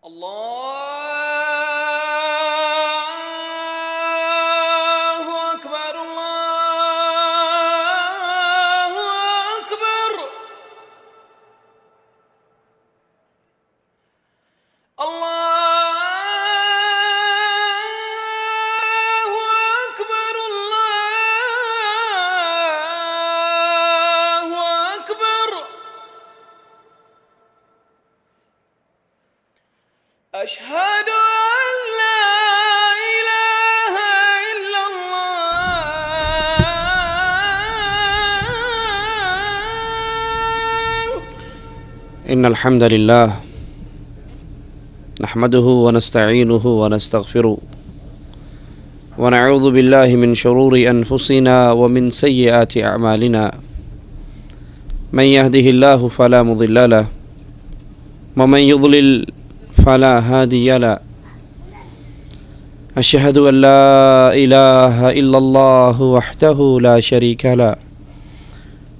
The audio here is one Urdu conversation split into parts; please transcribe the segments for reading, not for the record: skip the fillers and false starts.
الله أكبر الله أكبر الله أكبر الله أكبر أشهد أن لا إله إلا الله. إن الحمد لله نحمده ونستعينه ونستغفره ونعوذ بالله من شرور أنفسنا ومن سيئات أعمالنا من يهده الله فلا مضل له ومن يضلل فلا هادي له أشهد أن لا إله إلا الله وحده لا شريك له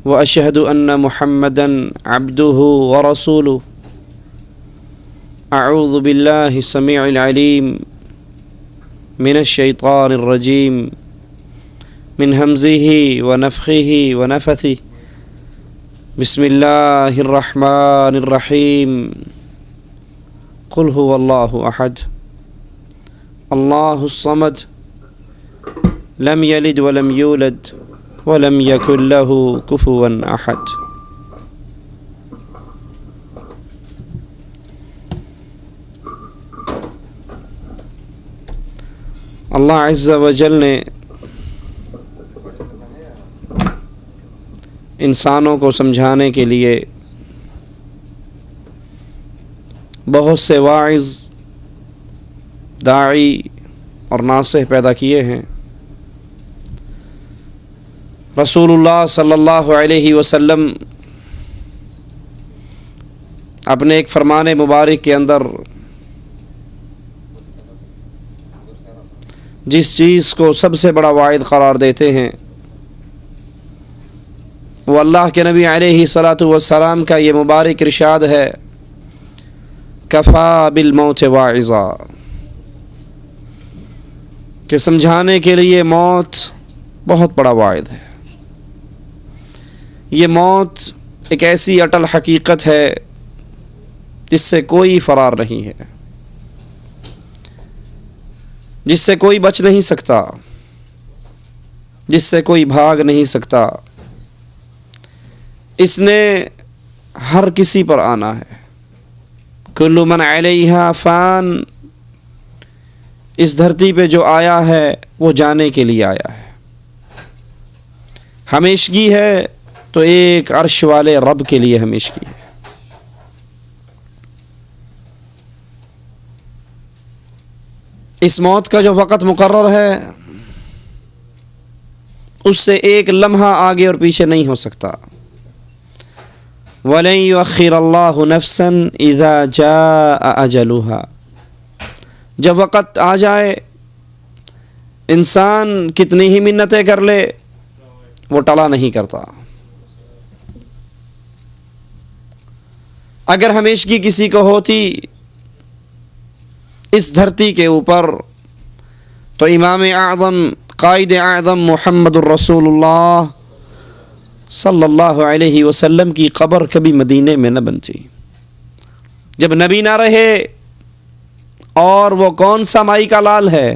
وأشهد أن محمدًا عبده ورسوله أعوذ بالله السميع العليم من الشيطان الرجيم من همزه ونفخه ونفثه بسم الله الرحمن الرحيم قل هو الله أحد الله الصمد لم يلد ولم يولد ولم يكن له كفوا أحد. اللہ عز و جل نے انسانوں کو سمجھانے کے لیے بہت سے واعظ، داعی اور ناصح پیدا کیے ہیں۔ رسول اللہ صلی اللہ علیہ وسلم اپنے ایک فرمان مبارک کے اندر جس چیز کو سب سے بڑا واعظ قرار دیتے ہیں وہ اللہ کے نبی علیہ الصلاۃ والسلام کا یہ مبارک ارشاد ہے، کفا بالموت واعظا، کہ سمجھانے کے لیے موت بہت بڑا واعظ ہے۔ یہ موت ایک ایسی اٹل حقیقت ہے جس سے کوئی فرار نہیں ہے، جس سے کوئی بچ نہیں سکتا، جس سے کوئی بھاگ نہیں سکتا۔ اس نے ہر کسی پر آنا ہے۔ کل من علیہا فان، اس دھرتی پہ جو آیا ہے وہ جانے کے لیے آیا ہے۔ ہمیشگی ہے تو ایک عرش والے رب کے لیے ہمیشگی ہے۔ اس موت کا جو وقت مقرر ہے اس سے ایک لمحہ آگے اور پیچھے نہیں ہو سکتا۔ وَلَن يُؤَخِّرَ اللَّهُ نَفْسًا إِذَا جَاءَ أَجَلُهَا، جب وقت آ جائے انسان کتنی ہی منتیں کر لے وہ ٹلا نہیں کرتا۔ اگر ہمیشگی کسی کو ہوتی اس دھرتی کے اوپر تو امام اعظم قائد اعظم محمد الرسول اللہ صلی اللہ علیہ وسلم کی قبر کبھی مدینے میں نہ بنتی۔ جب نبی نہ رہے اور وہ کون سا مائی کا لال ہے،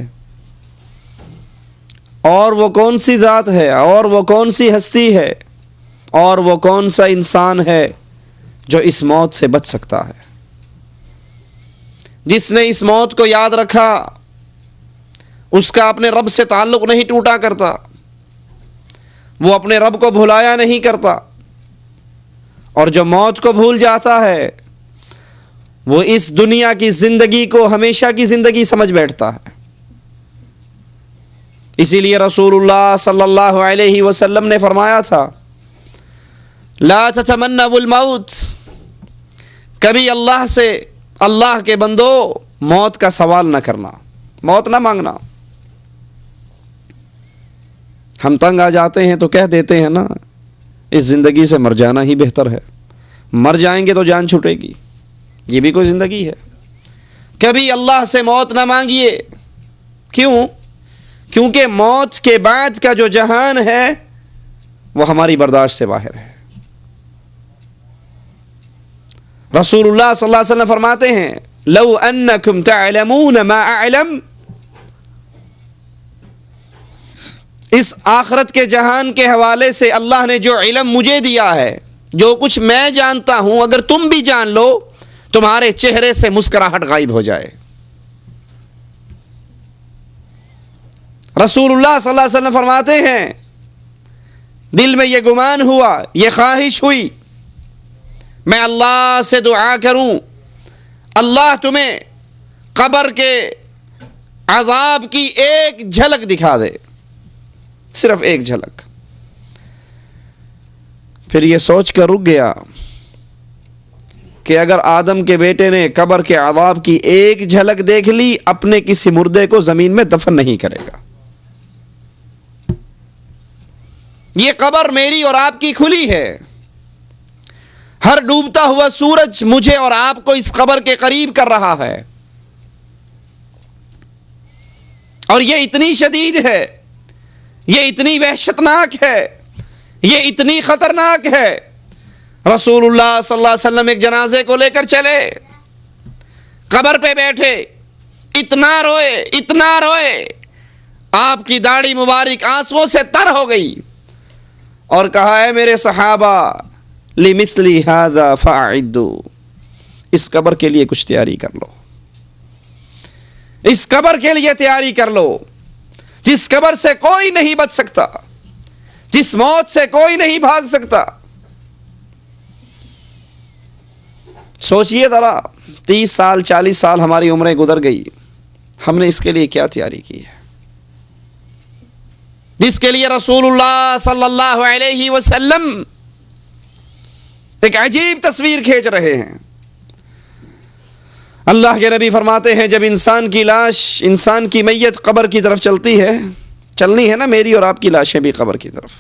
اور وہ کون سی ذات ہے، اور وہ کون سی ہستی ہے، اور وہ کون سا انسان ہے جو اس موت سے بچ سکتا ہے؟ جس نے اس موت کو یاد رکھا اس کا اپنے رب سے تعلق نہیں ٹوٹا کرتا، وہ اپنے رب کو بھلایا نہیں کرتا، اور جو موت کو بھول جاتا ہے وہ اس دنیا کی زندگی کو ہمیشہ کی زندگی سمجھ بیٹھتا ہے۔ اسی لیے رسول اللہ صلی اللہ علیہ وسلم نے فرمایا تھا، لا تتمنوا الموت، کبھی اللہ سے، اللہ کے بندو، موت کا سوال نہ کرنا، موت نہ مانگنا۔ ہم تنگ آ جاتے ہیں تو کہہ دیتے ہیں نا، اس زندگی سے مر جانا ہی بہتر ہے، مر جائیں گے تو جان چھوٹے گی، یہ بھی کوئی زندگی ہے؟ کبھی اللہ سے موت نہ مانگیے. کیوں؟ کیونکہ موت کے بعد کا جو جہان ہے وہ ہماری برداشت سے باہر ہے. رسول اللہ صلی اللہ علیہ وسلم فرماتے ہیں لو انکم تعلمون ما اعلم، اس آخرت کے جہان کے حوالے سے اللہ نے جو علم مجھے دیا ہے، جو کچھ میں جانتا ہوں، اگر تم بھی جان لو تمہارے چہرے سے مسکراہٹ غائب ہو جائے. رسول اللہ صلی اللہ علیہ وسلم فرماتے ہیں دل میں یہ گمان ہوا، یہ خواہش ہوئی، میں اللہ سے دعا کروں اللہ تمہیں قبر کے عذاب کی ایک جھلک دکھا دے، صرف ایک جھلک. پھر یہ سوچ کر رک گیا کہ اگر آدم کے بیٹے نے قبر کے عذاب کی ایک جھلک دیکھ لی، اپنے کسی مردے کو زمین میں دفن نہیں کرے گا. یہ قبر میری اور آپ کی کھلی ہے. ہر ڈوبتا ہوا سورج مجھے اور آپ کو اس قبر کے قریب کر رہا ہے، اور یہ اتنی شدید ہے، یہ اتنی وحشتناک ہے، یہ اتنی خطرناک ہے. رسول اللہ صلی اللہ علیہ وسلم ایک جنازے کو لے کر چلے، قبر پہ بیٹھے، اتنا روئے اتنا روئے، آپ کی داڑھی مبارک آنسوؤں سے تر ہو گئی، اور کہا ہے میرے صحابہ لِمِثْلِ هَذَا فَأَعِدُّوا، اس قبر کے لیے کچھ تیاری کر لو، اس قبر کے لیے تیاری کر لو، جس قبر سے کوئی نہیں بچ سکتا، جس موت سے کوئی نہیں بھاگ سکتا. سوچئے ذرا 30 سال 40 سال ہماری عمریں گزر گئی، ہم نے اس کے لیے کیا تیاری کی ہے، جس کے لیے رسول اللہ صلی اللہ علیہ وسلم ایک عجیب تصویر کھینچ رہے ہیں. اللہ کے نبی فرماتے ہیں جب انسان کی لاش، انسان کی میت قبر کی طرف چلتی ہے، چلنی ہے نا میری اور آپ کی لاشیں بھی قبر کی طرف.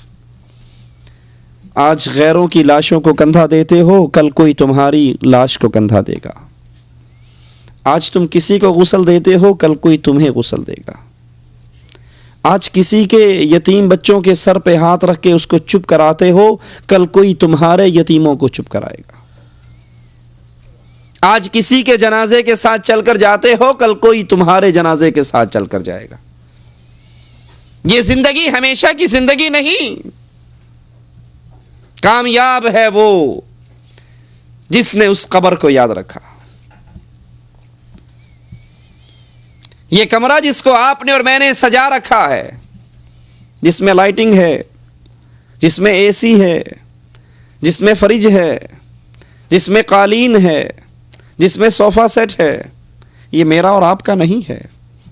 آج غیروں کی لاشوں کو کندھا دیتے ہو، کل کوئی تمہاری لاش کو کندھا دے گا. آج تم کسی کو غسل دیتے ہو، کل کوئی تمہیں غسل دے گا. آج کسی کے یتیم بچوں کے سر پہ ہاتھ رکھ کے اس کو چپ کراتے ہو، کل کوئی تمہارے یتیموں کو چپ کرائے گا. آج کسی کے جنازے کے ساتھ چل کر جاتے ہو، کل کوئی تمہارے جنازے کے ساتھ چل کر جائے گا. یہ زندگی ہمیشہ کی زندگی نہیں. کامیاب ہے وہ جس نے اس قبر کو یاد رکھا. یہ کمرہ جس کو آپ نے اور میں نے سجا رکھا ہے، جس میں لائٹنگ ہے، جس میں اے سی ہے، جس میں فریج ہے، جس میں قالین ہے، جس میں صوفہ سیٹ ہے، یہ میرا اور آپ کا نہیں ہے،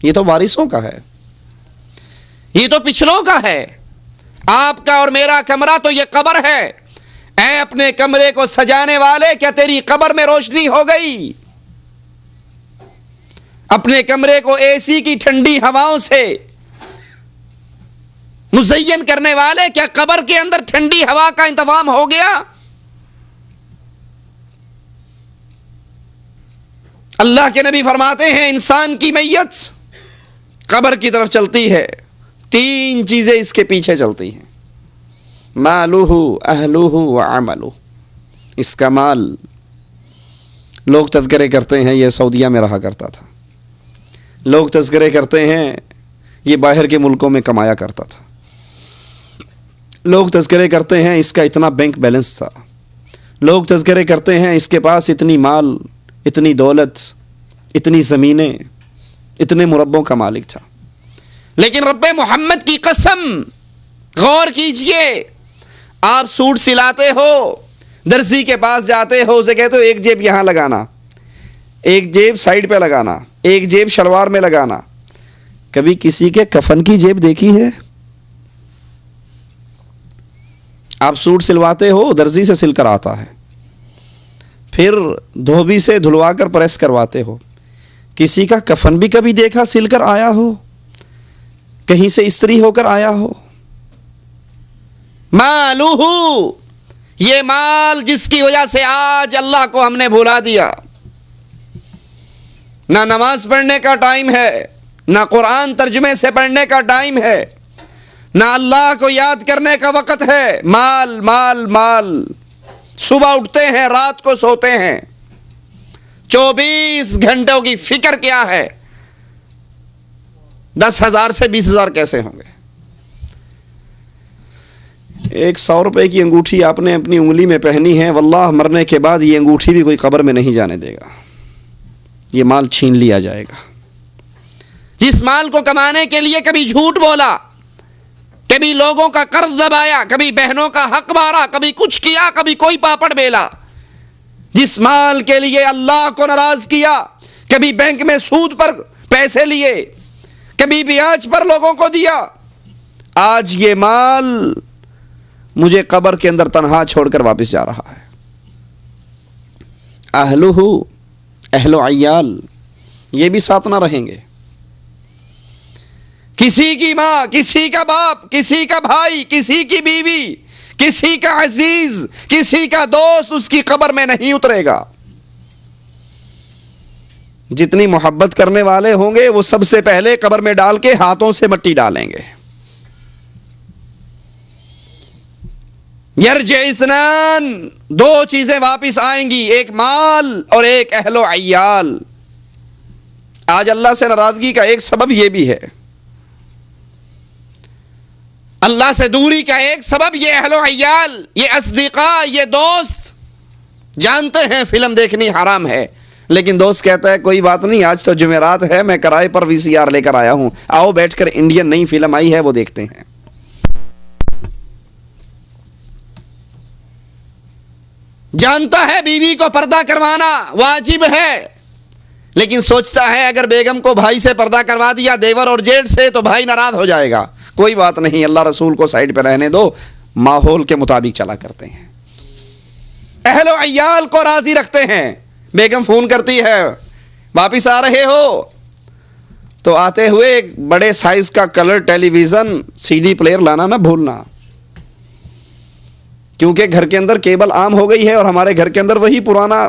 یہ تو وارثوں کا ہے، یہ تو پچھلوں کا ہے. آپ کا اور میرا کمرہ تو یہ قبر ہے. اے اپنے کمرے کو سجانے والے، کیا تیری قبر میں روشنی ہو گئی؟ اپنے کمرے کو اے سی کی ٹھنڈی ہواؤں سے مزین کرنے والے، کیا قبر کے اندر ٹھنڈی ہوا کا انتظام ہو گیا؟ اللہ کے نبی فرماتے ہیں انسان کی میت قبر کی طرف چلتی ہے، 3 چیزیں اس کے پیچھے چلتی ہیں، مالہ اہلہ وعملہ. اس کا مال، لوگ تذکرے کرتے ہیں یہ سعودیہ میں رہا کرتا تھا، لوگ تذکرے کرتے ہیں یہ باہر کے ملکوں میں کمایا کرتا تھا، لوگ تذکرے کرتے ہیں اس کا اتنا بینک بیلنس تھا، لوگ تذکرے کرتے ہیں اس کے پاس اتنی مال، اتنی دولت، اتنی زمینیں، اتنے مربوں کا مالک تھا. لیکن رب محمد کی قسم، غور کیجئے، آپ سوٹ سلاتے ہو، درزی کے پاس جاتے ہو، اسے کہتے ہو ایک جیب یہاں لگانا، ایک جیب سائیڈ پہ لگانا، ایک جیب شلوار میں لگانا. کبھی کسی کے کفن کی جیب دیکھی ہے؟ آپ سوٹ سلواتے ہو، درزی سے سل کر آتا ہے، پھر دھوبی سے دھلوا کر پریس کرواتے ہو. کسی کا کفن بھی کبھی دیکھا سل کر آیا ہو، کہیں سے استری ہو کر آیا ہو؟ مالہ، یہ مال جس کی وجہ سے آج اللہ کو ہم نے بھلا دیا، نہ نماز پڑھنے کا ٹائم ہے، نہ قرآن ترجمے سے پڑھنے کا ٹائم ہے، نہ اللہ کو یاد کرنے کا وقت ہے۔ مال مال مال، صبح اٹھتے ہیں رات کو سوتے ہیں، 24 گھنٹوں کی فکر کیا ہے؟ 10,000 سے 20,000 کیسے ہوں گے؟ ایک 100 روپے کی انگوٹھی آپ نے اپنی انگلی میں پہنی ہے، واللہ مرنے کے بعد یہ انگوٹھی بھی کوئی قبر میں نہیں جانے دے گا، یہ مال چھین لیا جائے گا۔ جس مال کو کمانے کے لیے کبھی جھوٹ بولا، کبھی لوگوں کا قرض دبایا، کبھی بہنوں کا حق مارا، کبھی کچھ کیا، کبھی کوئی پاپڑ بیلا، جس مال کے لیے اللہ کو ناراض کیا، کبھی بینک میں سود پر پیسے لیے، کبھی بیاج پر لوگوں کو دیا، آج یہ مال مجھے قبر کے اندر تنہا چھوڑ کر واپس جا رہا ہے۔ اہلہ، اہل و عیال، یہ بھی ساتھ نہ رہیں گے۔ کسی کی ماں، کسی کا باپ، کسی کا بھائی، کسی کی بیوی، کسی کا عزیز، کسی کا دوست اس کی قبر میں نہیں اترے گا۔ جتنی محبت کرنے والے ہوں گے وہ سب سے پہلے قبر میں ڈال کے ہاتھوں سے مٹی ڈالیں گے۔ یرجع اثنان، 2 چیزیں واپس آئیں گی، ایک مال اور ایک اہل و عیال۔ آج اللہ سے ناراضگی کا ایک سبب یہ بھی ہے، اللہ سے دوری کا ایک سبب یہ اہل و عیال، یہ اصدقاء، یہ دوست۔ جانتے ہیں فلم دیکھنی حرام ہے، لیکن دوست کہتا ہے کوئی بات نہیں، آج تو جمعرات ہے، میں کرائے پر VCR لے کر آیا ہوں، آؤ بیٹھ کر انڈین نئی فلم آئی ہے وہ دیکھتے ہیں۔ جانتا ہے بیوی کو پردہ کروانا واجب ہے، لیکن سوچتا ہے اگر بیگم کو بھائی سے پردہ کروا دیا، دیور اور جیٹھ سے، تو بھائی ناراض ہو جائے گا۔ کوئی بات نہیں، اللہ رسول کو سائیڈ پہ رہنے دو، ماحول کے مطابق چلا کرتے ہیں۔ اہل و عیال کو راضی رکھتے ہیں۔ بیگم فون کرتی ہے واپس آ رہے ہو، تو آتے ہوئے ایک بڑے سائز کا کلر ٹیلی ویژن CD پلیئر لانا نہ بھولنا، کیونکہ گھر کے اندر کیبل عام ہو گئی ہے اور ہمارے گھر کے اندر وہی پرانا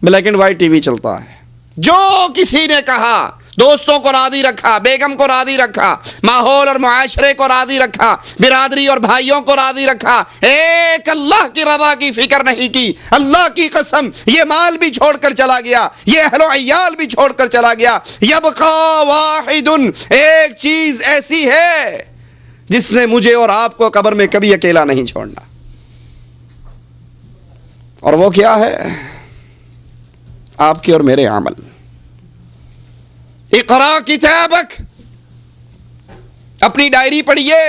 black and white T V چلتا ہے۔ جو کسی نے کہا، دوستوں کو راضی رکھا، بیگم کو راضی رکھا، ماحول اور معاشرے کو راضی رکھا، برادری اور بھائیوں کو راضی رکھا، ایک اللہ کی رضا کی فکر نہیں کی۔ اللہ کی قسم، یہ مال بھی چھوڑ کر چلا گیا، یہ اہل و عیال بھی چھوڑ کر چلا گیا۔ یبقى واحد، ایک چیز ایسی ہے جس نے مجھے اور آپ کو قبر میں کبھی اکیلا نہیں چھوڑنا، اور وہ کیا ہے؟ آپ کے اور میرے عمل۔ اقرا کتابک، اپنی ڈائری پڑھیے،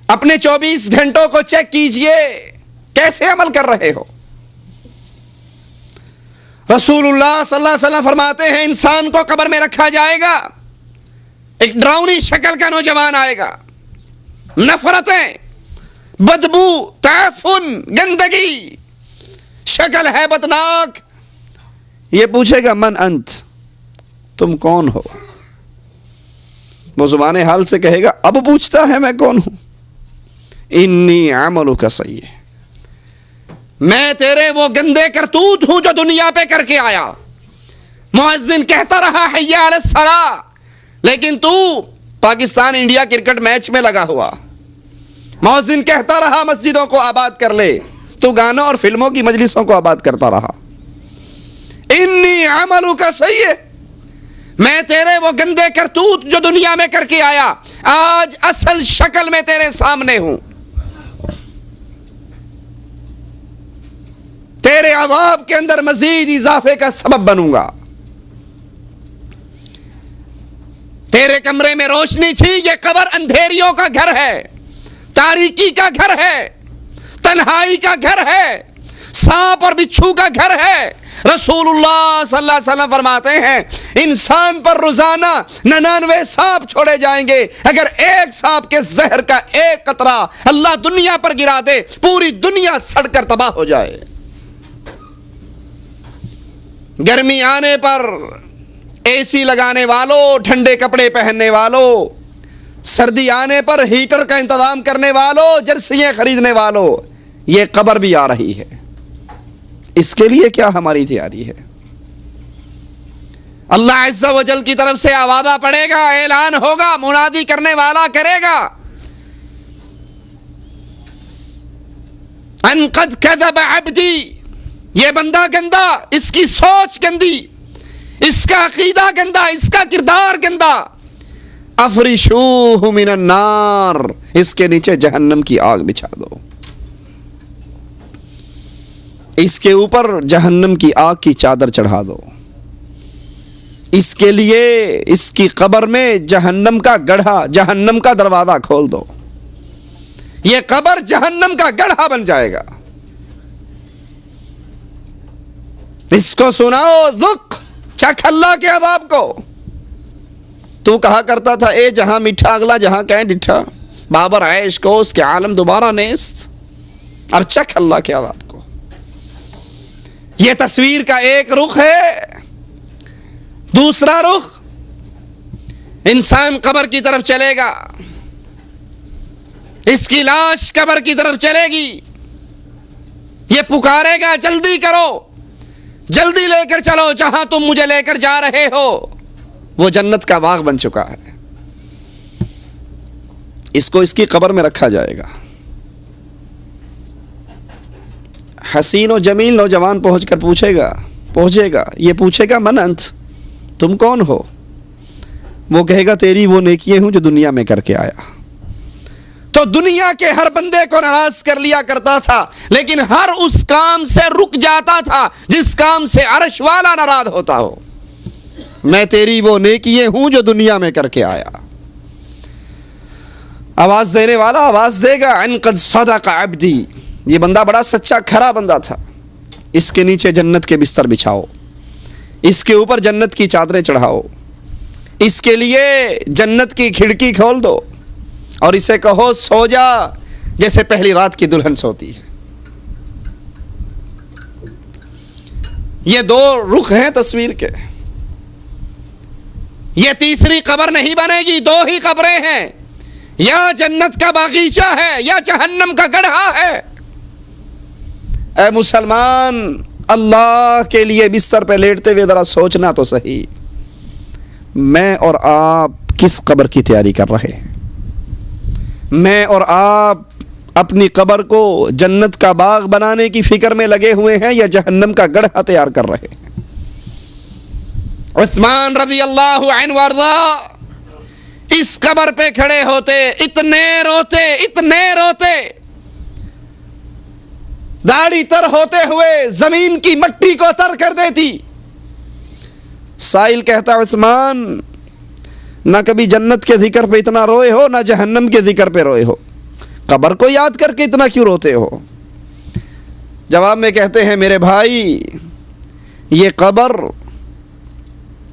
اپنے 24 گھنٹوں کو چیک کیجئے، کیسے عمل کر رہے ہو۔ رسول اللہ صلی اللہ علیہ وسلم فرماتے ہیں انسان کو قبر میں رکھا جائے گا، ایک ڈراؤنی شکل کا نوجوان آئے گا، نفرتیں، بدبو، تعفن، گندگی، شکل ہے بدناک۔ یہ پوچھے گا من انت، تم کون ہو؟ وہ زبان حال سے کہے گا، اب پوچھتا ہے میں کون ہوں؟ انی عملک سیئ، میں تیرے وہ گندے کرتوت ہوں جو دنیا پہ کر کے آیا۔ مؤذن کہتا رہا حی علی الصلاۃ، لیکن تو پاکستان انڈیا کرکٹ میچ میں لگا ہوا۔ مؤذن کہتا رہا مسجدوں کو آباد کر لے، تو گانوں اور فلموں کی مجلسوں کو آباد کرتا رہا۔ انی عملک سیئ، میں تیرے وہ گندے کرتوت جو دنیا میں کر کے آیا، آج اصل شکل میں تیرے سامنے ہوں، تیرے عذاب کے اندر مزید اضافے کا سبب بنوں گا۔ تیرے کمرے میں روشنی تھی، یہ قبر اندھیریوں کا گھر ہے، تاریکی کا گھر ہے، تنہائی کا گھر ہے، سانپ اور بچھو کا گھر ہے۔ رسول اللہ صلی اللہ علیہ وسلم فرماتے ہیں انسان پر روزانہ 99 سانپ چھوڑے جائیں گے، اگر ایک سانپ کے زہر کا ایک قطرہ اللہ دنیا پر گرا دے، پوری دنیا سڑ کر تباہ ہو جائے۔ گرمی آنے پر AC لگانے والوں، ٹھنڈے کپڑے پہننے والوں، سردی آنے پر ہیٹر کا انتظام کرنے والوں، جرسیاں خریدنے والوں، یہ قبر بھی آ رہی ہے۔ اس کے لیے کیا ہماری تیاری ہے؟ اللہ عز و جل کی طرف سے آوازہ پڑے گا، اعلان ہوگا، منادی کرنے والا کرے گا، ان قد کذب عبدی، یہ بندہ گندا، اس کی سوچ گندی، اس کا عقیدہ گندا، اس کا کردار گندا، افرشوہ من النار، اس کے نیچے جہنم کی آگ بچھا دو، اس کے اوپر جہنم کی آگ کی چادر چڑھا دو، اس کے لیے اس کی قبر میں جہنم کا گڑھا، جہنم کا دروازہ کھول دو، یہ قبر جہنم کا گڑھا بن جائے گا، اس کو سناؤ، ذق، چکھ اللہ کے عذاب کو۔ تو کہا کرتا تھا اے جہاں میٹھا اگلا جہاں کہیں ڈٹھا، بابر عیش کو اس کے عالم دوبارہ نیست، اب چکھ اللہ کے عذاب کو۔ یہ تصویر کا ایک رخ ہے۔ دوسرا رخ، انسان قبر کی طرف چلے گا، اس کی لاش قبر کی طرف چلے گی، یہ پکارے گا جلدی کرو، جلدی لے کر چلو، جہاں تم مجھے لے کر جا رہے ہو وہ جنت کا باغ بن چکا ہے۔ اس کو اس کی قبر میں رکھا جائے گا۔ حسین و جمیل نوجوان پہنچے گا، یہ پوچھے گا من انت، تم کون ہو؟ وہ کہے گا تیری وہ نیکیاں ہوں جو دنیا میں کر کے آیا۔ تو دنیا کے ہر بندے کو ناراض کر لیا کرتا تھا، لیکن ہر اس کام سے رک جاتا تھا جس کام سے عرش والا ناراض ہوتا ہو۔ میں تیری وہ نیکیاں ہوں جو دنیا میں کر کے آیا۔ آواز دینے والا آواز دے گا ان قد صدق عبدی، یہ بندہ بڑا سچا کھرا بندہ تھا، اس کے نیچے جنت کے بستر بچھاؤ، اس کے اوپر جنت کی چادریں چڑھاؤ، اس کے لیے جنت کی کھڑکی کھول دو اور اسے کہو سو جا جیسے پہلی رات کی دلہن سوتی ہے۔ یہ دو رخ ہیں تصویر کے، یہ تیسری قبر نہیں بنے گی، دو ہی قبریں ہیں، یا جنت کا باغیچہ ہے یا جہنم کا گڑھا ہے۔ اے مسلمان، اللہ کے لیے بستر پہ لیٹتے ہوئے ذرا سوچنا تو صحیح، میں اور آپ کس قبر کی تیاری کر رہے ہیں؟ میں اور آپ اپنی قبر کو جنت کا باغ بنانے کی فکر میں لگے ہوئے ہیں یا جہنم کا گڑھا تیار کر رہے ہیں؟ عثمان رضی اللہ عنہ وارضا اس قبر پہ کھڑے ہوتے، اتنے روتے، داڑھی تر ہوتے ہوئے زمین کی مٹی کو تر کر دیتی۔ سائل کہتا عثمان، نہ کبھی جنت کے ذکر پہ اتنا روئے ہو، نہ جہنم کے ذکر پہ روئے ہو، قبر کو یاد کر کے اتنا کیوں روتے ہو؟ جواب میں کہتے ہیں میرے بھائی، یہ قبر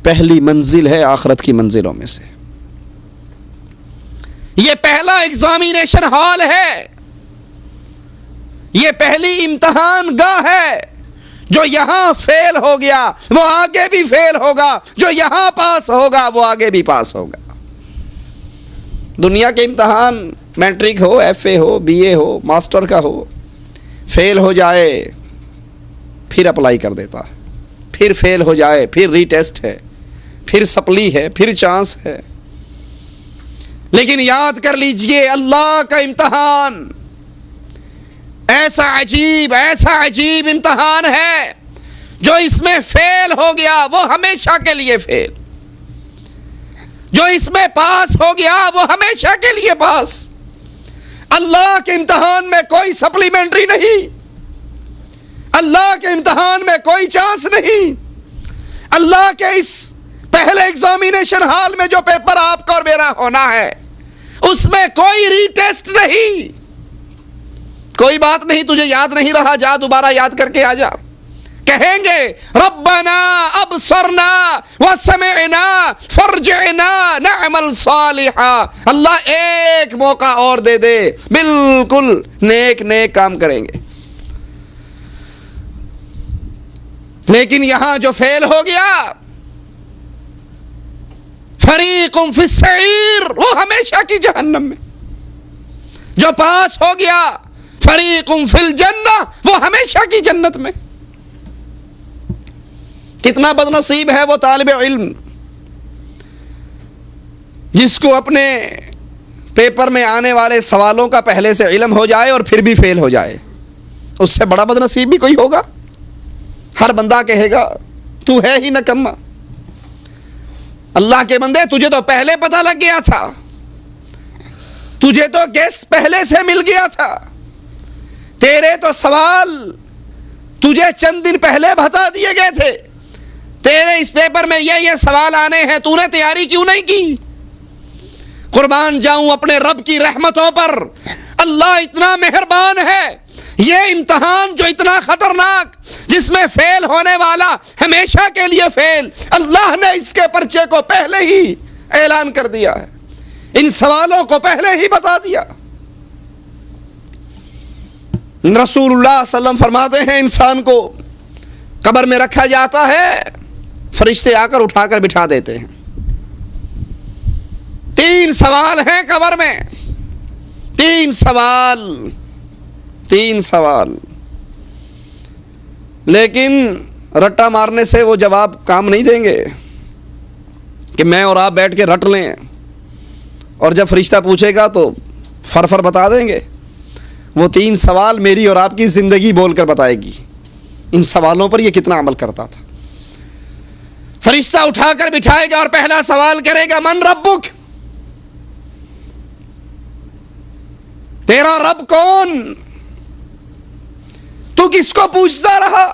پہلی منزل ہے آخرت کی منزلوں میں سے، یہ پہلا ایگزامینیشن ہال ہے، یہ پہلی امتحان گاہ ہے۔ جو یہاں فیل ہو گیا وہ آگے بھی فیل ہوگا، جو یہاں پاس ہوگا وہ آگے بھی پاس ہوگا۔ دنیا کے امتحان میٹرک ہو، ایف اے ہو، بی اے ہو، ماسٹر کا ہو، فیل ہو جائے پھر اپلائی کر دیتا ہے، پھر فیل ہو جائے پھر ری ٹیسٹ ہے، پھر سپلی ہے، پھر چانس ہے۔ لیکن یاد کر لیجئے، اللہ کا امتحان ایسا عجیب امتحان ہے، جو اس میں فیل ہو گیا وہ ہمیشہ کے لیے فیل، جو اس میں پاس ہو گیا وہ ہمیشہ کے لیے پاس۔ اللہ کے امتحان میں کوئی سپلیمنٹری نہیں، اللہ کے امتحان میں کوئی چانس نہیں، اللہ کے اس پہلے ایگزامینیشن ہال میں جو پیپر آپ کو اور میرا ہونا ہے اس میں کوئی ری ٹیسٹ نہیں۔ کوئی بات نہیں، تجھے یاد نہیں رہا، جا دوبارہ یاد کر کے آ جا۔ کہیں گے ربنا ابصرنا وسمعنا فرجعنا نعمل صالحا، اللہ ایک موقع اور دے دے، بالکل نیک کام کریں گے۔ لیکن یہاں جو فیل ہو گیا، فریق فی السعیر، وہ ہمیشہ کی جہنم میں، جو پاس ہو گیا فریق فی الجنہ، وہ ہمیشہ کی جنت میں۔ کتنا بد نصیب ہے وہ طالب علم جس کو اپنے پیپر میں آنے والے سوالوں کا پہلے سے علم ہو جائے اور پھر بھی فیل ہو جائے. اس سے بڑا بد نصیب بھی کوئی ہوگا؟ ہر بندہ کہے گا تو ہے ہی نکما. اللہ کے بندے تجھے تو پہلے پتہ لگ گیا تھا, تجھے تو گیس پہلے سے مل گیا تھا, تیرے تو سوال تجھے چند دن پہلے بتا دیے گئے تھے, تیرے اس پیپر میں یہ سوال آنے ہیں, تو نے تیاری کیوں نہیں کی؟ قربان جاؤں اپنے رب کی رحمتوں پر, اللہ اتنا مہربان ہے. یہ امتحان جو اتنا خطرناک, جس میں فیل ہونے والا ہمیشہ کے لیے فیل, اللہ نے اس کے پرچے کو پہلے ہی اعلان کر دیا ہے, ان سوالوں کو پہلے ہی بتا دیا. رسول اللہ صلی اللہ علیہ وسلم فرماتے ہیں انسان کو قبر میں رکھا جاتا ہے, فرشتے آ کر اٹھا کر بٹھا دیتے ہیں. 3 سوال ہیں قبر میں, 3 سوال, لیکن رٹا مارنے سے وہ جواب کام نہیں دیں گے کہ میں اور آپ بیٹھ کے رٹ لیں, اور جب فرشتہ پوچھے گا تو فر بتا دیں گے. وہ 3 سوال میری اور آپ کی زندگی بول کر بتائے گی, ان سوالوں پر یہ کتنا عمل کرتا تھا. فرشتہ اٹھا کر بٹھائے گا اور پہلا سوال کرے گا من ربک, تیرا رب کون؟ تو کس کو پوچھتا رہا؟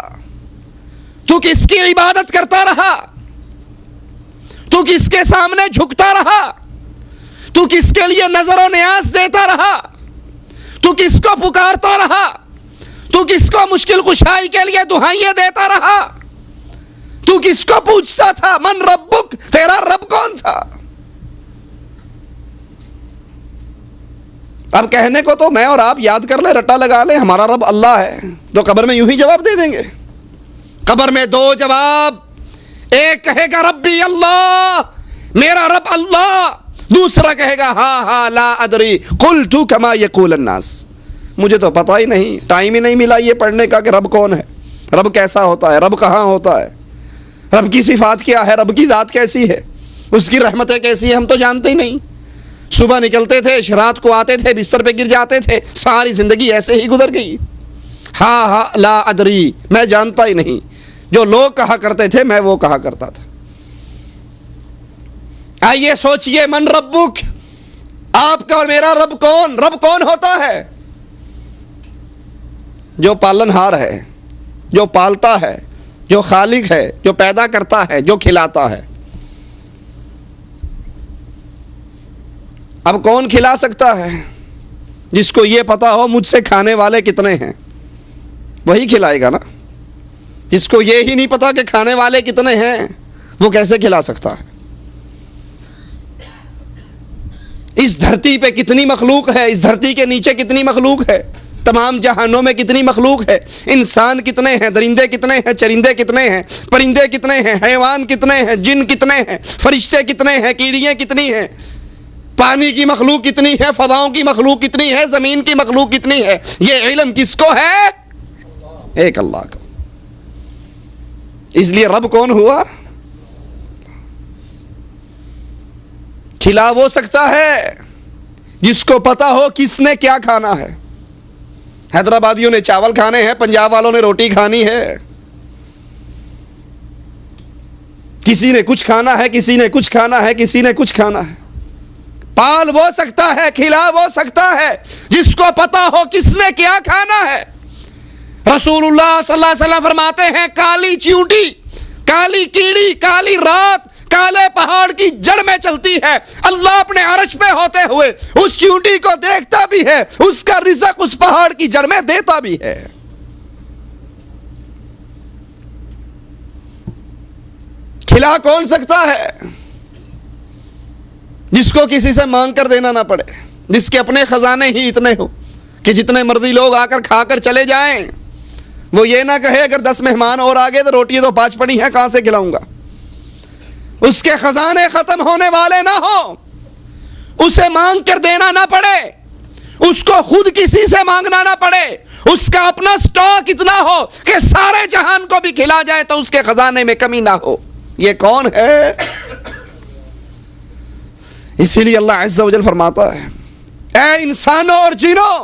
تو کس کی عبادت کرتا رہا؟ تو کس کے سامنے جھکتا رہا؟ تو کس کے لیے نظر و نیاز دیتا رہا؟ تو کس کو پکارتا رہا؟ تو کس کو مشکل کشائی کے لیے دعائیں دیتا رہا؟ تو کس کو پوچھتا تھا من ربک, تیرا رب کون تھا؟ اب کہنے کو تو میں اور آپ یاد کر لیں, رٹا لگا لیں, ہمارا رب اللہ ہے, تو قبر میں یوں ہی جواب دے دیں گے. قبر میں 2 جواب, ایک کہے گا ربی اللہ, میرا رب اللہ, دوسرا کہے گا ہاں لا ادری قلت کما یقول الناس, مجھے تو پتہ ہی نہیں, ٹائم ہی نہیں ملا یہ پڑھنے کا کہ رب کون ہے, رب کیسا ہوتا ہے, رب کہاں ہوتا ہے, رب کی صفات کیا ہے, رب کی ذات کیسی ہے, اس کی رحمتیں کیسی ہیں, ہم تو جانتے ہی نہیں. صبح نکلتے تھے, رات کو آتے تھے, بستر پہ گر جاتے تھے, ساری زندگی ایسے ہی گزر گئی. ہاں لا ادری, میں جانتا ہی نہیں, جو لوگ کہا کرتے تھے میں وہ کہا کرتا تھا. آئیے سوچئے من ربک, آپ کا اور میرا رب کون؟ رب کون ہوتا ہے؟ جو پالن ہار ہے, جو پالتا ہے, جو خالق ہے, جو پیدا کرتا ہے, جو کھلاتا ہے. اب کون کھلا سکتا ہے؟ جس کو یہ پتا ہو مجھ سے کھانے والے کتنے ہیں, وہی کھلائے گا نا. جس کو یہ ہی نہیں پتا کہ کھانے والے کتنے ہیں, وہ کیسے کھلا سکتا ہے؟ اس دھرتی پہ کتنی مخلوق ہے, اس دھرتی کے نیچے کتنی مخلوق ہے, تمام جہانوں میں کتنی مخلوق ہے, انسان کتنے ہیں, درندے کتنے ہیں, چرندے کتنے ہیں, پرندے کتنے ہیں, حیوان کتنے ہیں, جن کتنے ہیں, فرشتے کتنے ہیں, کیڑیاں کتنی ہیں, پانی کی مخلوق کتنی ہے, فضاؤں کی مخلوق کتنی ہے, زمین کی مخلوق کتنی ہے, یہ علم کس کو ہے؟ ایک اللہ کو. اس لیے رب کون ہوا؟ کھلا وہ سکتا ہے جس کو پتا ہو کس نے کیا کھانا ہے. حیدرآبادیوں نے چاول کھانے ہیں, پنجاب والوں نے روٹی کھانی ہے, کسی نے کچھ کھانا ہے, کسی نے کچھ کھانا ہے, کسی نے کچھ کھانا ہے. پال وہ سکتا ہے, کھلا وہ سکتا ہے جس کو پتا ہو کس نے کیا کھانا ہے. رسول اللہ صلی اللہ علیہ وسلم فرماتے ہیں کالی چیونٹی, کالی کیڑی, کالی رات کالے پہاڑ کی جڑ میں چلتی ہے, اللہ اپنے عرش پہ ہوتے ہوئے اس چیونٹی کو دیکھتا بھی ہے, اس کا رزق اس پہاڑ کی جڑ میں دیتا بھی ہے. کھلا کون سکتا ہے؟ جس کو کسی سے مانگ کر دینا نہ پڑے, جس کے اپنے خزانے ہی اتنے ہو کہ جتنے مرضی لوگ آ کر کھا کر چلے جائیں, وہ یہ نہ کہے اگر 10 مہمان اور آگے تو روٹی تو 5 پڑی ہیں, کہاں سے کھلاؤں گا. اس کے خزانے ختم ہونے والے نہ ہو, اسے مانگ کر دینا نہ پڑے, اس کو خود کسی سے مانگنا نہ پڑے، اس کا اپنا سٹاک اتنا ہو کہ سارے جہان کو بھی کھلا جائے تو اس کے خزانے میں کمی نہ ہو، یہ کون ہے؟ اسی لیے اللہ عز و جل فرماتا ہے اے انسانوں اور جنوں،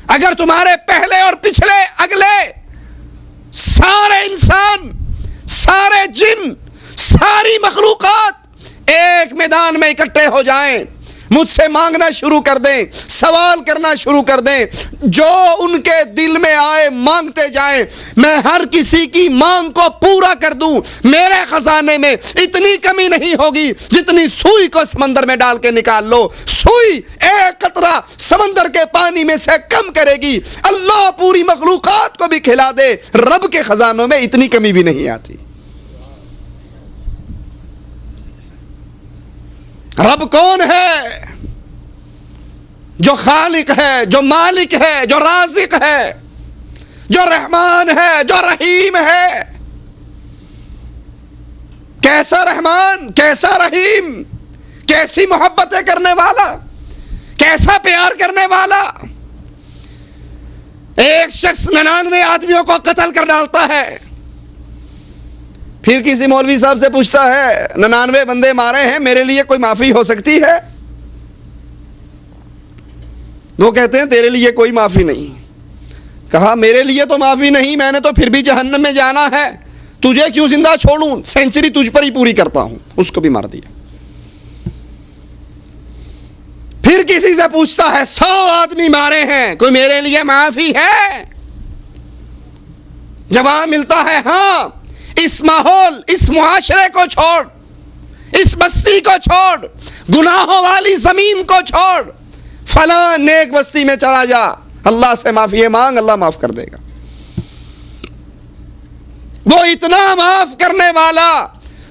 اگر تمہارے پہلے اور پچھلے اگلے سارے انسان، سارے جن، ساری مخلوقات ایک میدان میں اکٹھے ہو جائیں، مجھ سے مانگنا شروع کر دیں، سوال کرنا شروع کر دیں، جو ان کے دل میں آئے مانگتے جائیں، میں ہر کسی کی مانگ کو پورا کر دوں، میرے خزانے میں اتنی کمی نہیں ہوگی جتنی سوئی کو سمندر میں ڈال کے نکال لو، سوئی ایک قطرہ سمندر کے پانی میں سے کم کرے گی، اللہ پوری مخلوقات کو بھی کھلا دے، رب کے خزانوں میں اتنی کمی بھی نہیں آتی۔ رب کون ہے؟ جو خالق ہے، جو مالک ہے، جو رازق ہے، جو رحمان ہے، جو رحیم ہے۔ کیسا رحمان، کیسا رحیم، کیسی محبتیں کرنے والا، کیسا پیار کرنے والا۔ ایک شخص 99 آدمیوں کو قتل کر ڈالتا ہے، پھر کسی مولوی صاحب سے پوچھتا ہے 99 بندے مارے ہیں، میرے لیے کوئی معافی ہو سکتی ہے؟ وہ کہتے ہیں تیرے لیے کوئی معافی نہیں۔ کہا میرے لیے تو معافی نہیں، میں نے تو پھر بھی جہنم میں جانا ہے، تجھے کیوں زندہ چھوڑوں، سینچری تجھ پر ہی پوری کرتا ہوں۔ اس کو بھی مار دیا۔ پھر کسی سے پوچھتا ہے 100 آدمی مارے ہیں، کوئی میرے لیے معافی ہے؟ جواب ملتا ہے ہاں، اس ماحول، اس معاشرے کو چھوڑ، اس بستی کو چھوڑ، گناہوں والی زمین کو چھوڑ، فلاں نیک بستی میں چلا جا، اللہ سے معافی مانگ، اللہ معاف کر دے گا۔ وہ اتنا معاف کرنے والا،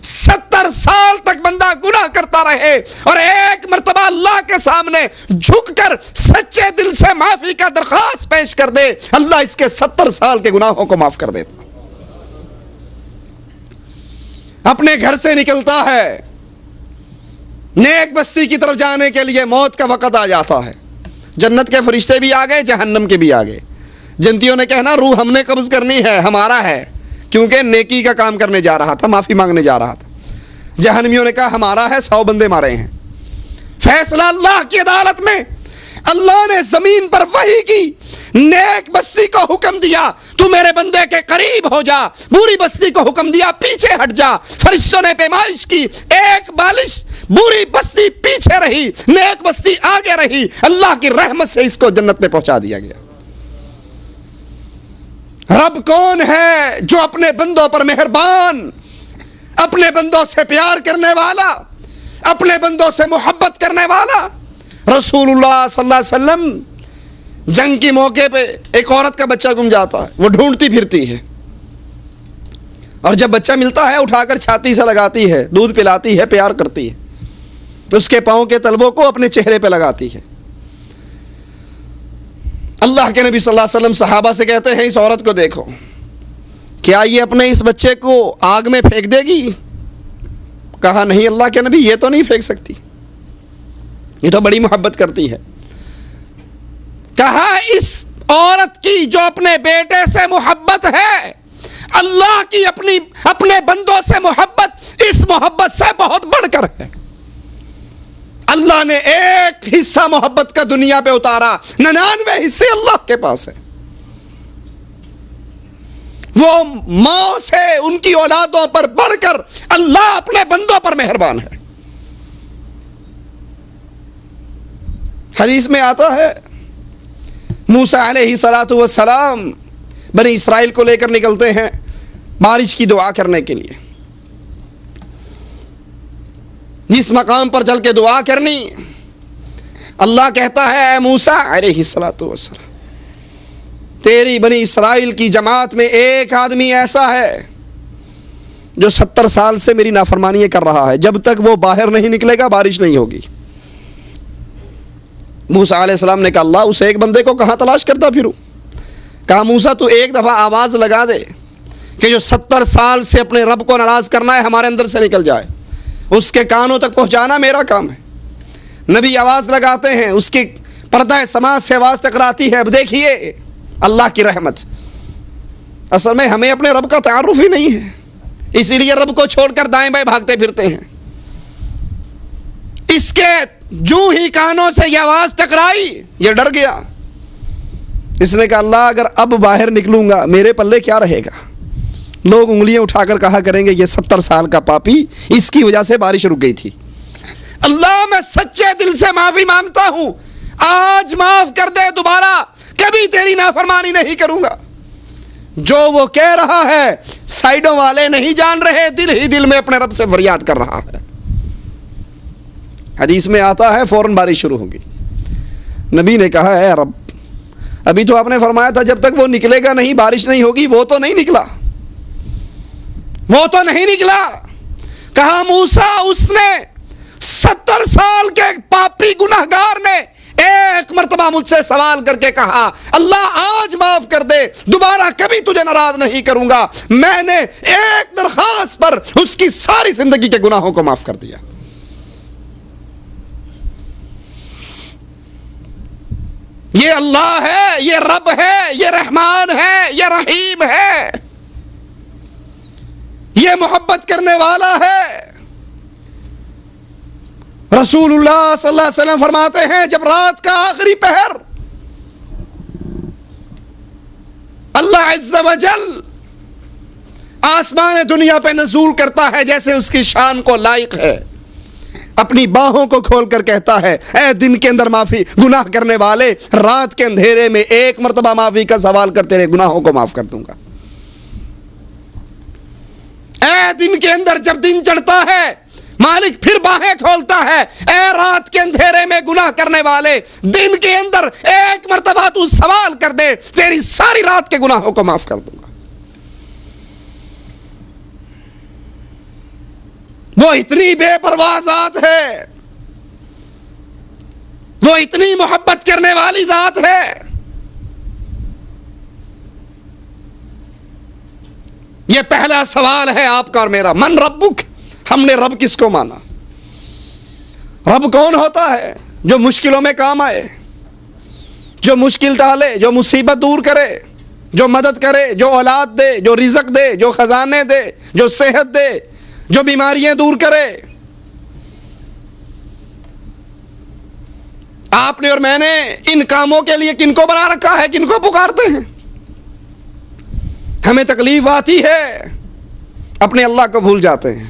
70 سال تک بندہ گناہ کرتا رہے اور ایک مرتبہ اللہ کے سامنے جھک کر سچے دل سے معافی کا درخواست پیش کر دے، اللہ اس کے 70 سال کے گناہوں کو معاف کر دیتا۔ اپنے گھر سے نکلتا ہے، نیک بستی کی طرف جانے کے لیے موت کا وقت آ جاتا ہے، جنت کے فرشتے بھی آ گئے، جہنم کے بھی آ گئے۔ جنتیوں نے کہنا روح ہم نے قبض کرنی ہے، ہمارا ہے، کیونکہ نیکی کا کام کرنے جا رہا تھا، معافی مانگنے جا رہا تھا۔ جہنمیوں نے کہا ہمارا ہے، 100 بندے مارے ہیں۔ فیصلہ اللہ کی عدالت میں، اللہ نے زمین پر وحی کی، نیک بستی کو حکم دیا تو میرے بندے کے قریب ہو جا، بری بستی کو حکم دیا پیچھے ہٹ جا۔ فرشتوں نے پیمائش کی، ایک بالش بری بستی پیچھے رہی، نیک بستی آگے رہی، اللہ کی رحمت سے اس کو جنت میں پہنچا دیا گیا۔ رب کون ہے؟ جو اپنے بندوں پر مہربان، اپنے بندوں سے پیار کرنے والا، اپنے بندوں سے محبت کرنے والا۔ رسول اللہ صلی اللہ علیہ وسلم جنگ کی موقع پہ ایک عورت کا بچہ گم جاتا ہے، وہ ڈھونڈتی پھرتی ہے، اور جب بچہ ملتا ہے اٹھا کر چھاتی سے لگاتی ہے، دودھ پلاتی ہے، پیار کرتی ہے، اس کے پاؤں کے تلووں کو اپنے چہرے پہ لگاتی ہے۔ اللہ کے نبی صلی اللہ علیہ وسلم صحابہ سے کہتے ہیں اس عورت کو دیکھو، کیا یہ اپنے اس بچے کو آگ میں پھینک دے گی؟ کہا نہیں اللہ کے نبی، یہ تو نہیں پھینک سکتی، یہ تو بڑی محبت کرتی ہے۔ کہا اس عورت کی جو اپنے بیٹے سے محبت ہے، اللہ کی اپنے بندوں سے محبت اس محبت سے بہت بڑھ کر ہے۔ اللہ نے ایک حصہ محبت کا دنیا پہ اتارا، 99 حصے اللہ کے پاس ہے۔ وہ ماں سے ان کی اولادوں پر بڑھ کر اللہ اپنے بندوں پر مہربان ہے۔ حدیث میں آتا ہے موسیٰ علیہ السلام بنی اسرائیل کو لے کر نکلتے ہیں بارش کی دعا کرنے کے لیے۔ جس مقام پر چل کے دعا کرنی، اللہ کہتا ہے اے موسیٰ علیہ السلام، تیری بنی اسرائیل کی جماعت میں ایک آدمی ایسا ہے جو 70 سال سے میری نافرمانی کر رہا ہے، جب تک وہ باہر نہیں نکلے گا بارش نہیں ہوگی۔ موسیٰ علیہ السلام نے کہا اللہ اس ایک بندے کو کہاں تلاش کرتا پھروں؟ کہا موسیٰ تو ایک دفعہ آواز لگا دے کہ جو 70 سال سے اپنے رب کو ناراض کرنا ہے ہمارے اندر سے نکل جائے، اس کے کانوں تک پہنچانا میرا کام ہے۔ نبی آواز لگاتے ہیں، اس کے پردہ سما سے آواز ٹکراتی ہے. اب دیکھیے اللہ کی رحمت. اصل میں ہمیں اپنے رب کا تعارف ہی نہیں ہے, اسی لیے رب کو چھوڑ کر دائیں بائیں بھاگتے پھرتے ہیں. اس کے جو ہی کانوں سے یہ آواز ٹکرائی, یہ ڈر گیا. اس نے کہا اللہ اگر اب باہر نکلوں گا میرے پلے کیا رہے گا؟ لوگ انگلیاں اٹھا کر کہا کریں گے یہ 70 سال کا پاپی, اس کی وجہ سے بارش رک گئی تھی. اللہ میں سچے دل سے معافی مانگتا ہوں, آج معاف کر دے, دوبارہ کبھی تیری نافرمانی نہیں کروں گا. جو وہ کہہ رہا ہے سائیڈوں والے نہیں جان رہے, دل ہی دل میں اپنے رب سے فریاد کر رہا ہے. حدیث میں آتا ہے فوراً بارش شروع ہوگی. نبی نے کہا اے رب, ابھی تو آپ نے فرمایا تھا جب تک وہ نکلے گا نہیں بارش نہیں ہوگی. وہ تو نہیں نکلا, وہ تو نہیں نکلا. کہا موسیٰ اس نے 70 سال کے پاپی گناہگار نے ایک مرتبہ مجھ سے سوال کر کے کہا اللہ آج معاف کر دے, دوبارہ کبھی تجھے ناراض نہیں کروں گا. میں نے ایک درخواست پر اس کی ساری زندگی کے گناہوں کو معاف کر دیا. یہ اللہ ہے, یہ رب ہے, یہ رحمان ہے, یہ رحیم ہے, یہ محبت کرنے والا ہے. رسول اللہ صلی اللہ علیہ وسلم فرماتے ہیں جب رات کا آخری پہر اللہ عز و جل آسمان دنیا پہ نزول کرتا ہے جیسے اس کی شان کو لائق ہے, اپنی باہوں کو کھول کر کہتا ہے اے دن کے اندر معافی گناہ کرنے والے, رات کے اندھیرے میں ایک مرتبہ معافی کا سوال کر تیرے گناہوں کو معاف کر دوں گا. اے دن کے اندر جب دن چڑھتا ہے مالک پھر باہیں کھولتا ہے, اے رات کے اندھیرے میں گناہ کرنے والے, دن کے اندر ایک مرتبہ تو سوال کر دے, تیری ساری رات کے گناہوں کو معاف کر دوں گا. وہ اتنی بے پرواہ ذات ہے, وہ اتنی محبت کرنے والی ذات ہے. یہ پہلا سوال ہے آپ کا اور میرا, من ربک, ہم نے رب کس کو مانا؟ رب کون ہوتا ہے؟ جو مشکلوں میں کام آئے, جو مشکل ٹالے, جو مصیبت دور کرے, جو مدد کرے, جو اولاد دے, جو رزق دے, جو خزانے دے, جو صحت دے, جو بیماریاں دور کرے. آپ نے اور میں نے ان کاموں کے لیے کن کو بنا رکھا ہے, کن کو پکارتے ہیں؟ ہمیں تکلیف آتی ہے اپنے اللہ کو بھول جاتے ہیں.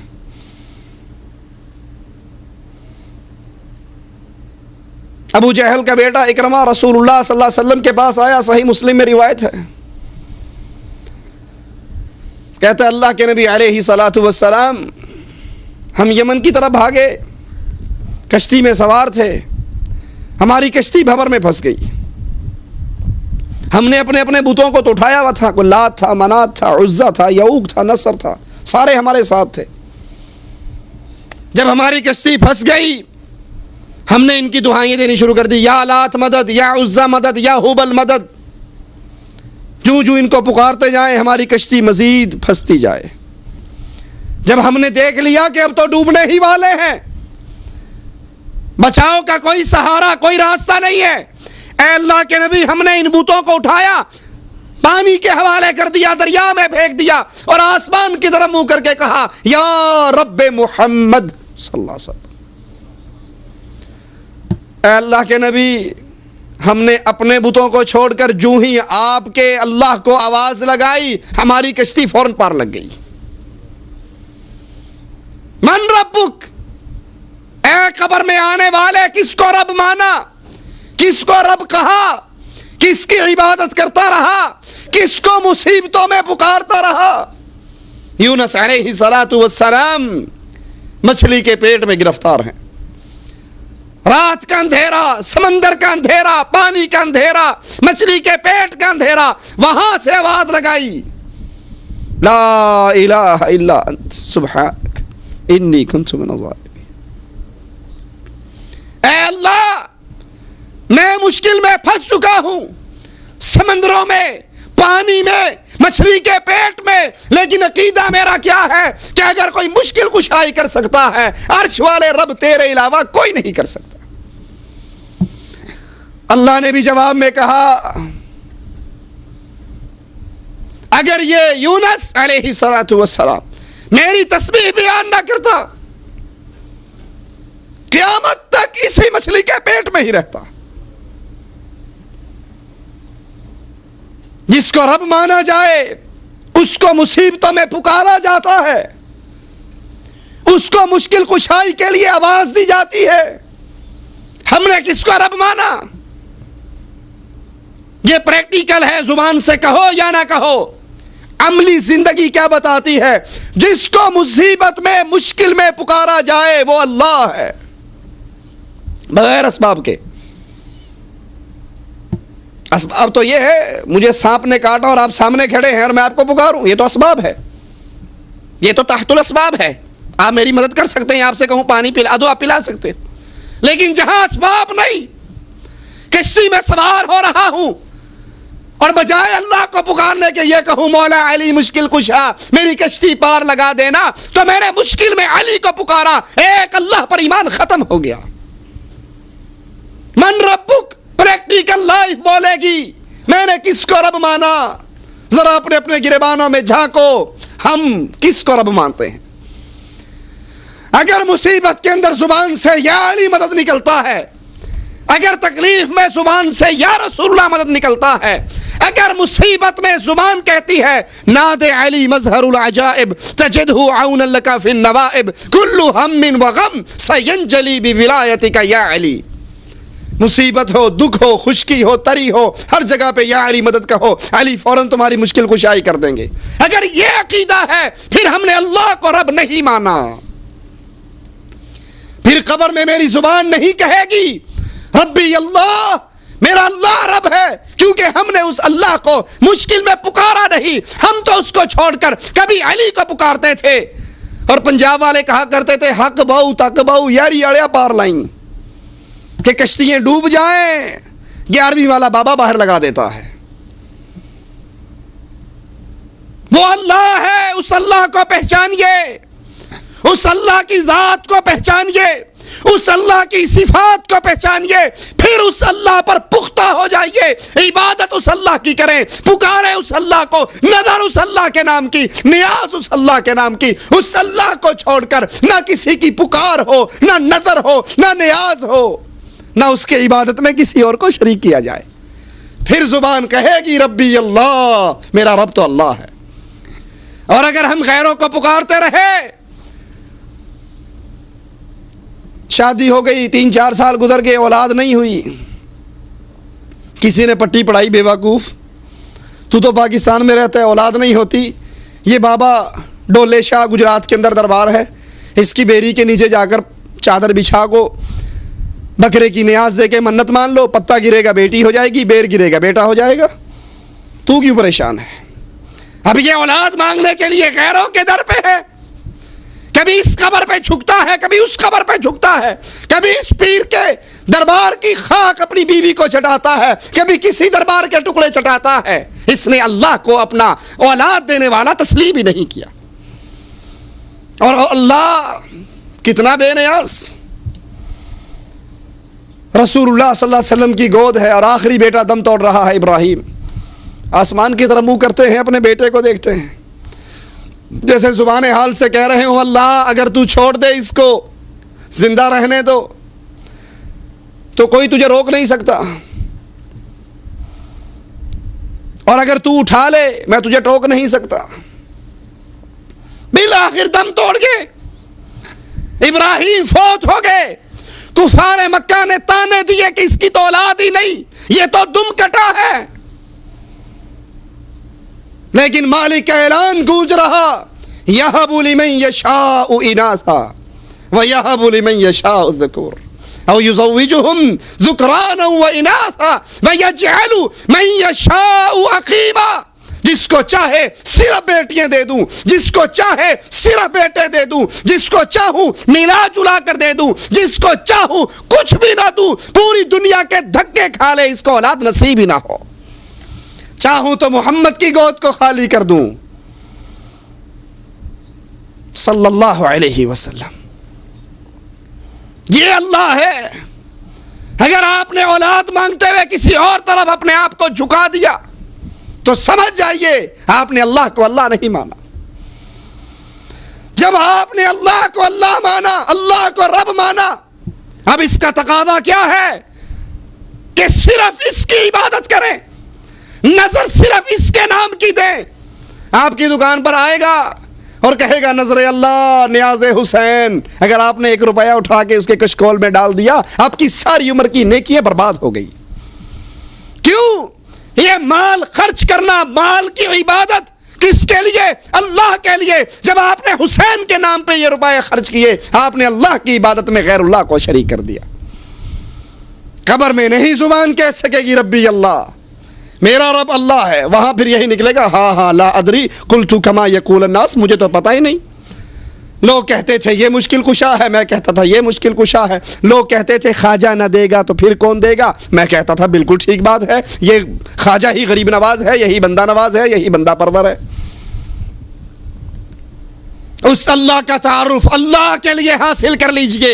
ابو جہل کا بیٹا اکرمہ رسول اللہ صلی اللہ علیہ وسلم کے پاس آیا, صحیح مسلم میں روایت ہے. کہتا ہے اللہ کے نبی علیہ الصلوۃ والسلام ہم یمن کی طرف بھاگے, کشتی میں سوار تھے, ہماری کشتی بھنور میں پھنس گئی. ہم نے اپنے اپنے بتوں کو تو اٹھایا ہوا تھا, کوئی لات تھا, منات تھا, عزا تھا, یعوق تھا, نصر تھا, سارے ہمارے ساتھ تھے. جب ہماری کشتی پھنس گئی ہم نے ان کی دعائیں دینی شروع کر دی, یا لات مدد, یا عزا مدد, یا ہبل مدد. جو جو ان کو پکارتے جائیں ہماری کشتی مزید پھنستی جائے. جب ہم نے دیکھ لیا کہ اب تو ڈوبنے ہی والے ہیں, بچاؤ کا کوئی سہارا, کوئی راستہ نہیں ہے, اے اللہ کے نبی ہم نے ان بتوں کو اٹھایا, پانی کے حوالے کر دیا, دریا میں پھینک دیا, اور آسمان کی طرف منہ کر کے کہا یا رب محمد صلی اللہ علیہ وسلم. اے اللہ کے نبی ہم نے اپنے بتوں کو چھوڑ کر جو ہی آپ کے اللہ کو آواز لگائی ہماری کشتی فوراً پار لگ گئی. من ربک, اے قبر میں آنے والے کس کو رب مانا, کس کو رب کہا, کس کی عبادت کرتا رہا, کس کو مصیبتوں میں پکارتا رہا. یونس علیہ الصلوۃ والسلام مچھلی کے پیٹ میں گرفتار ہیں. رات کا اندھیرا, سمندر کا اندھیرا, پانی کا اندھیرا, مچھلی کے پیٹ کا اندھیرا, وہاں سے آواز لگائی لا الہ الا انت سبحانک انی کنت من الظالمین. اے اللہ میں مشکل میں پھنس چکا ہوں, سمندروں میں, پانی میں, مچھلی کے پیٹ میں, لیکن عقیدہ میرا کیا ہے کہ اگر کوئی مشکل کشائی کر سکتا ہے عرش والے رب تیرے علاوہ کوئی نہیں کر سکتا. اللہ نے بھی جواب میں کہا اگر یہ یونس علیہ الصلوۃ والسلام میری تسبیح بیان نہ کرتا قیامت تک اسی مچھلی کے پیٹ میں ہی رہتا. جس کو رب مانا جائے اس کو مصیبتوں میں پکارا جاتا ہے, اس کو مشکل کشائی کے لیے آواز دی جاتی ہے. ہم نے کس کو رب مانا؟ یہ پریکٹیکل ہے, زبان سے کہو یا نہ کہو. عملی زندگی کیا بتاتی ہے؟ جس کو مصیبت میں مشکل میں پکارا جائے وہ اللہ ہے, بغیر اسباب کے. اسباب تو یہ ہے مجھے سانپ نے کاٹا اور آپ سامنے کھڑے ہیں اور میں آپ کو پکاروں, یہ تو اسباب ہے, یہ تو تحت الاسباب ہے. آپ میری مدد کر سکتے ہیں, آپ سے کہوں پانی پلا دو, آپ پلا سکتے ہیں. لیکن جہاں اسباب نہیں, کشتی میں سوار ہو رہا ہوں اور بجائے اللہ کو پکارنے کے یہ کہوں مولا علی مشکل کشا میری کشتی پار لگا دینا, تو میں نے مشکل میں علی کو پکارا, ایک اللہ پر ایمان ختم ہو گیا. من ربک پریکٹیکل لائف بولے گی میں نے کس کو رب مانا. ذرا اپنے اپنے گریبانوں میں جھانکو, ہم کس کو رب مانتے ہیں؟ اگر مصیبت کے اندر زبان سے یا علی مدد نکلتا ہے, اگر تکلیف میں زبان سے یا رسول اللہ مدد نکلتا ہے, اگر مصیبت میں زبان کہتی ہے ناد علی مظہر العجائب تجدہ عونا لک فی النوائب کل ہم وغم سینجلی بولایتک یا علی. مصیبت ہو, دکھ ہو, خشکی ہو, تری ہو, ہر جگہ پہ یا علی مدد کہو, علی فوراً تمہاری مشکل کشائی کر دیں گے. اگر یہ عقیدہ ہے پھر ہم نے اللہ کو رب نہیں مانا. پھر قبر میں میری زبان نہیں کہے گی ربی اللہ, میرا اللہ رب ہے, کیونکہ ہم نے اس اللہ کو مشکل میں پکارا نہیں. ہم تو اس کو چھوڑ کر کبھی علی کو پکارتے تھے. اور پنجاب والے کہا کرتے تھے حق باؤ تک باؤ یاری اڑیا پار لائیں, کہ کشتیاں ڈوب جائیں 11ویں والا بابا باہر لگا دیتا ہے. وہ اللہ ہے, اس اللہ کو پہچانیے, اس اللہ کی ذات کو پہچانیے, اس اللہ کی صفات کو پہچانیے, پھر اس اللہ پر پختہ ہو جائیے. عبادت اس اللہ کی کریں, پکاریں اس اللہ کو, نظر اس اللہ کے نام کی, نیاز اس اللہ کے نام کی. اس اللہ کو چھوڑ کر نہ کسی کی پکار ہو, نہ نظر ہو, نہ نیاز ہو, نہ اس کے عبادت میں کسی اور کو شریک کیا جائے. پھر زبان کہے گی ربی اللہ, میرا رب تو اللہ ہے. اور اگر ہم غیروں کو پکارتے رہے, شادی ہو گئی 3-4 سال گزر گئے, اولاد نہیں ہوئی, کسی نے پٹی پڑھائی بے وقوف, تو پاکستان میں رہتا ہے اولاد نہیں ہوتی. یہ بابا ڈولے شاہ گجرات کے اندر دربار ہے, اس کی بیری کے نیچے جا کر چادر بچھا کو بکرے کی نیاز دے کے منت مان لو, پتا گرے گا بیٹی ہو جائے گی, بیر گرے گا بیٹا ہو جائے گا. تو کیوں پریشان ہے؟ اب یہ اولاد مانگنے کے لیے غیروں کے در پہ ہے, کبھی اس قبر پہ جھکتا ہے, کبھی اس قبر پہ جھکتا ہے, کبھی اس پیر کے دربار کی خاک اپنی بیوی کو چٹاتا ہے, کبھی کسی دربار کے ٹکڑے چٹاتا ہے. اس نے اللہ کو اپنا اولاد دینے والا تسلیم ہی نہیں کیا. اور اللہ کتنا بے نیاز. رسول اللہ صلی اللہ علیہ وسلم کی گود ہے اور آخری بیٹا دم توڑ رہا ہے ابراہیم. آسمان کی طرف منہ کرتے ہیں, اپنے بیٹے کو دیکھتے ہیں, جیسے زبان حال سے کہہ رہے ہوں اللہ اگر تو چھوڑ دے اس کو زندہ رہنے دو تو کوئی تجھے روک نہیں سکتا, اور اگر تو اٹھا لے میں تجھے ٹوک نہیں سکتا. بالآخر دم توڑ گئے, ابراہیم فوت ہو گئے. کفار مکہ نے تانے دیے کہ اس کی تو اولاد ہی نہیں, یہ تو دم کٹا ہے. لیکن مالک کا اعلان گونج رہا یہب لمن یشاء اناثا ویہب لمن یشاء الذکور او یزوجہم ذکرانا واناثا ویجعل من یشاء عقیما. جس کو چاہے صرف بیٹیاں دے دوں, جس کو چاہے صرف بیٹے دے دوں, جس کو چاہوں ملا جلا کر دے دوں, جس کو چاہوں کچھ بھی نہ دوں, پوری دنیا کے دھکے کھا لے اس کو اولاد نصیب ہی نہ ہو. چاہوں تو محمد کی گود کو خالی کر دوں صلی اللہ علیہ وسلم. یہ اللہ ہے. اگر آپ نے اولاد مانگتے ہوئے کسی اور طرف اپنے آپ کو جھکا دیا تو سمجھ جائیے آپ نے اللہ کو اللہ نہیں مانا۔ جب آپ نے اللہ کو اللہ مانا، اللہ کو رب مانا، اب اس کا تقاضا کیا ہے کہ صرف اس کی عبادت کریں، نظر صرف اس کے نام کی دیں۔ آپ کی دکان پر آئے گا اور کہے گا نظر اللہ نیاز حسین، اگر آپ نے 1 روپیہ اٹھا کے اس کے کشکول میں ڈال دیا آپ کی ساری عمر کی نیکیاں برباد ہو گئی۔ کیوں؟ یہ مال خرچ کرنا، مال کی عبادت کس کے لیے؟ اللہ کے لیے۔ جب آپ نے حسین کے نام پہ یہ روپے خرچ کیے، آپ نے اللہ کی عبادت میں غیر اللہ کو شریک کر دیا۔ قبر میں نہیں زبان کہہ سکے گی ربی اللہ، میرا رب اللہ ہے، وہاں پھر یہی نکلے گا ہاں لا ادری قلت کما یقول الناس، مجھے تو پتہ ہی نہیں۔ لوگ کہتے تھے یہ مشکل کشا ہے، میں کہتا تھا یہ مشکل کشا ہے۔ لوگ کہتے تھے خواجہ نہ دے گا تو پھر کون دے گا، میں کہتا تھا بالکل ٹھیک بات ہے، یہ خواجہ ہی غریب نواز ہے، یہی بندہ نواز ہے، یہی بندہ پرور ہے۔ اس اللہ کا تعارف اللہ کے لیے حاصل کر لیجئے،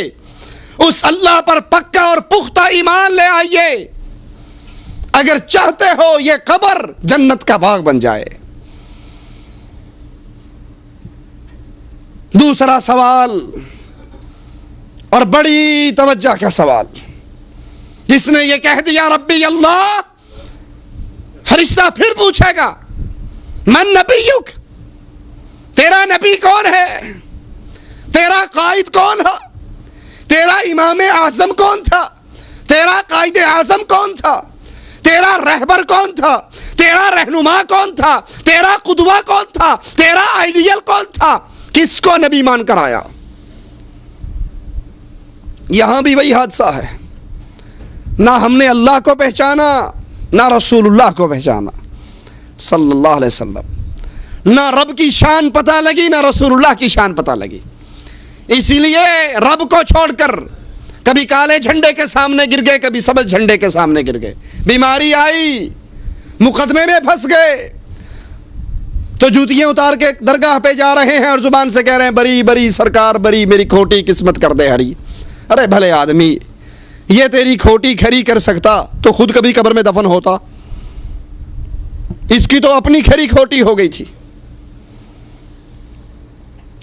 اس اللہ پر پکا اور پختہ ایمان لے آئیے، اگر چاہتے ہو یہ قبر جنت کا باغ بن جائے۔ دوسرا سوال، اور بڑی توجہ کا سوال، جس نے یہ کہہ دیا ربی اللہ، فرشتہ پھر پوچھے گا من نبیک، تیرا نبی کون ہے، تیرا قائد کون ہے، تیرا امام اعظم کون تھا، تیرا قائد اعظم کون تھا، تیرا رہبر کون تھا، تیرا رہنما کون تھا، تیرا قدوہ کون تھا، تیرا آئیڈیل کون تھا، کس کو نبی مان کر آیا؟ یہاں بھی وہی حادثہ ہے، نہ ہم نے اللہ کو پہچانا، نہ رسول اللہ کو پہچانا صلی اللہ علیہ وسلم، نہ رب کی شان پتہ لگی، نہ رسول اللہ کی شان پتہ لگی۔ اسی لیے رب کو چھوڑ کر کبھی کالے جھنڈے کے سامنے گر گئے، کبھی سبز جھنڈے کے سامنے گر گئے، بیماری آئی، مقدمے میں پھنس گئے تو جوتیاں اتار کے درگاہ پہ جا رہے ہیں اور زبان سے کہہ رہے ہیں بری بری سرکار بری، میری کھوٹی قسمت کر دے ہری۔ ارے بھلے آدمی، یہ تیری کھوٹی کھری کر سکتا تو خود کبھی قبر میں دفن ہوتا، اس کی تو اپنی کھری کھوٹی ہو گئی تھی۔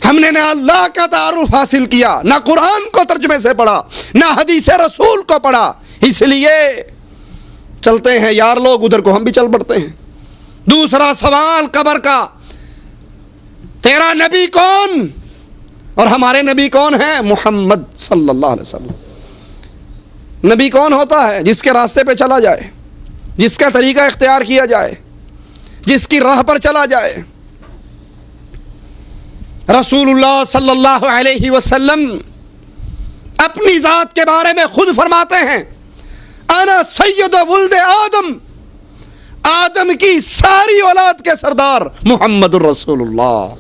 ہم نے نہ اللہ کا تعارف حاصل کیا، نہ قرآن کو ترجمے سے پڑھا، نہ حدیث رسول کو پڑھا، اس لیے چلتے ہیں یار لوگ ادھر کو ہم بھی چل پڑتے ہیں۔ دوسرا سوال قبر کا، تیرا نبی کون؟ اور ہمارے نبی کون ہیں؟ محمد صلی اللہ علیہ وسلم۔ نبی کون ہوتا ہے؟ جس کے راستے پہ چلا جائے، جس کا طریقہ اختیار کیا جائے، جس کی راہ پر چلا جائے۔ رسول اللہ صلی اللہ علیہ وسلم اپنی ذات کے بارے میں خود فرماتے ہیں انا سید ولد آدم، آدم کی ساری اولاد کے سردار محمد الرسول اللہ،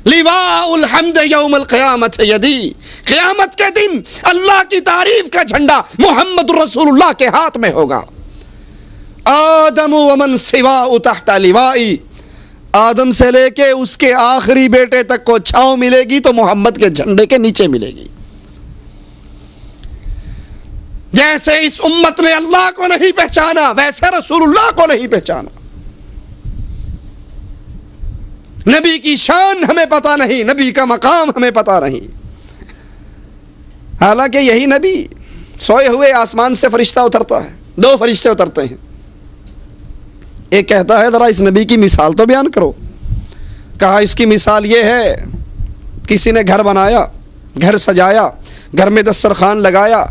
لواء الحمد یوم القیامت یدی، قیامت کے دن اللہ کی تعریف کا جھنڈا محمد الرسول اللہ کے ہاتھ میں ہوگا۔ آدم ومن سواء تحت لوائی، آدم سے لے کے اس کے آخری بیٹے تک کو چھاؤں ملے گی تو محمد کے جھنڈے کے نیچے ملے گی۔ جیسے اس امت نے اللہ کو نہیں پہچانا ویسے رسول اللہ کو نہیں پہچانا۔ نبی کی شان ہمیں پتہ نہیں، نبی کا مقام ہمیں پتہ نہیں، حالانکہ یہی نبی سوئے ہوئے آسمان سے فرشتہ اترتا ہے، 2 فرشتے اترتے ہیں، ایک کہتا ہے ذرا اس نبی کی مثال تو بیان کرو۔ کہا اس کی مثال یہ ہے، کسی نے گھر بنایا، گھر سجایا، گھر میں دسترخوان لگایا،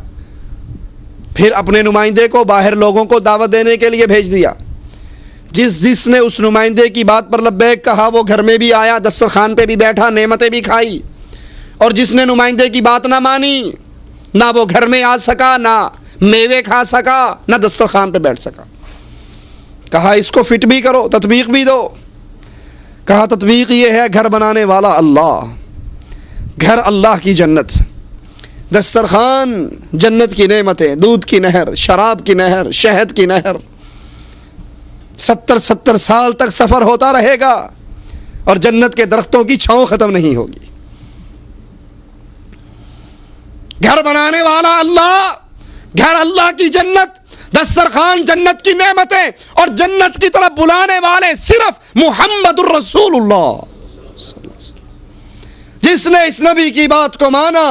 پھر اپنے نمائندے کو باہر لوگوں کو دعوت دینے کے لیے بھیج دیا۔ جس نے اس نمائندے کی بات پر لبیک کہا وہ گھر میں بھی آیا، دسترخوان پہ بھی بیٹھا، نعمتیں بھی کھائی، اور جس نے نمائندے کی بات نہ مانی، نہ وہ گھر میں آ سکا، نہ میوے کھا سکا، نہ دسترخوان پہ بیٹھ سکا۔ کہا اس کو فٹ بھی کرو، تطبیق بھی دو۔ کہا تطبیق یہ ہے گھر بنانے والا اللہ، گھر اللہ کی جنت، دسترخوان جنت کی نعمتیں، دودھ کی نہر، شراب کی نہر، شہد کی نہر، 70 سال تک سفر ہوتا رہے گا اور جنت کے درختوں کی چھاؤں ختم نہیں ہوگی۔ گھر بنانے والا اللہ، گھر اللہ کی جنت، دسترخوان جنت کی نعمتیں، اور جنت کی طرف بلانے والے صرف محمد الرسول اللہ۔ جس نے اس نبی کی بات کو مانا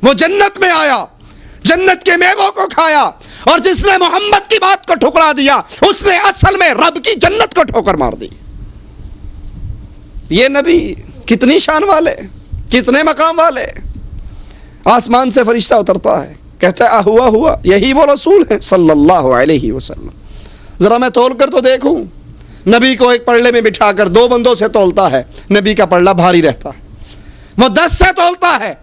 وہ جنت میں آیا، جنت کے میووں کو کھایا، اور جس نے محمد کی بات کو ٹھکرا دیا اس نے اصل میں رب کی جنت کو ٹھوکر مار دی۔ یہ نبی کتنی شان والے، کتنے مقام والے۔ آسمان سے فرشتہ اترتا ہے، کہتا ہے ہوا ہوا، یہی وہ رسول ہیں صلی اللہ علیہ وسلم۔ ذرا میں تول کر تو دیکھوں۔ نبی کو ایک پلڑے میں بٹھا کر 2 بندوں سے تولتا ہے، نبی کا پلڑا بھاری رہتا ہے۔ وہ 10 سے تولتا ہے،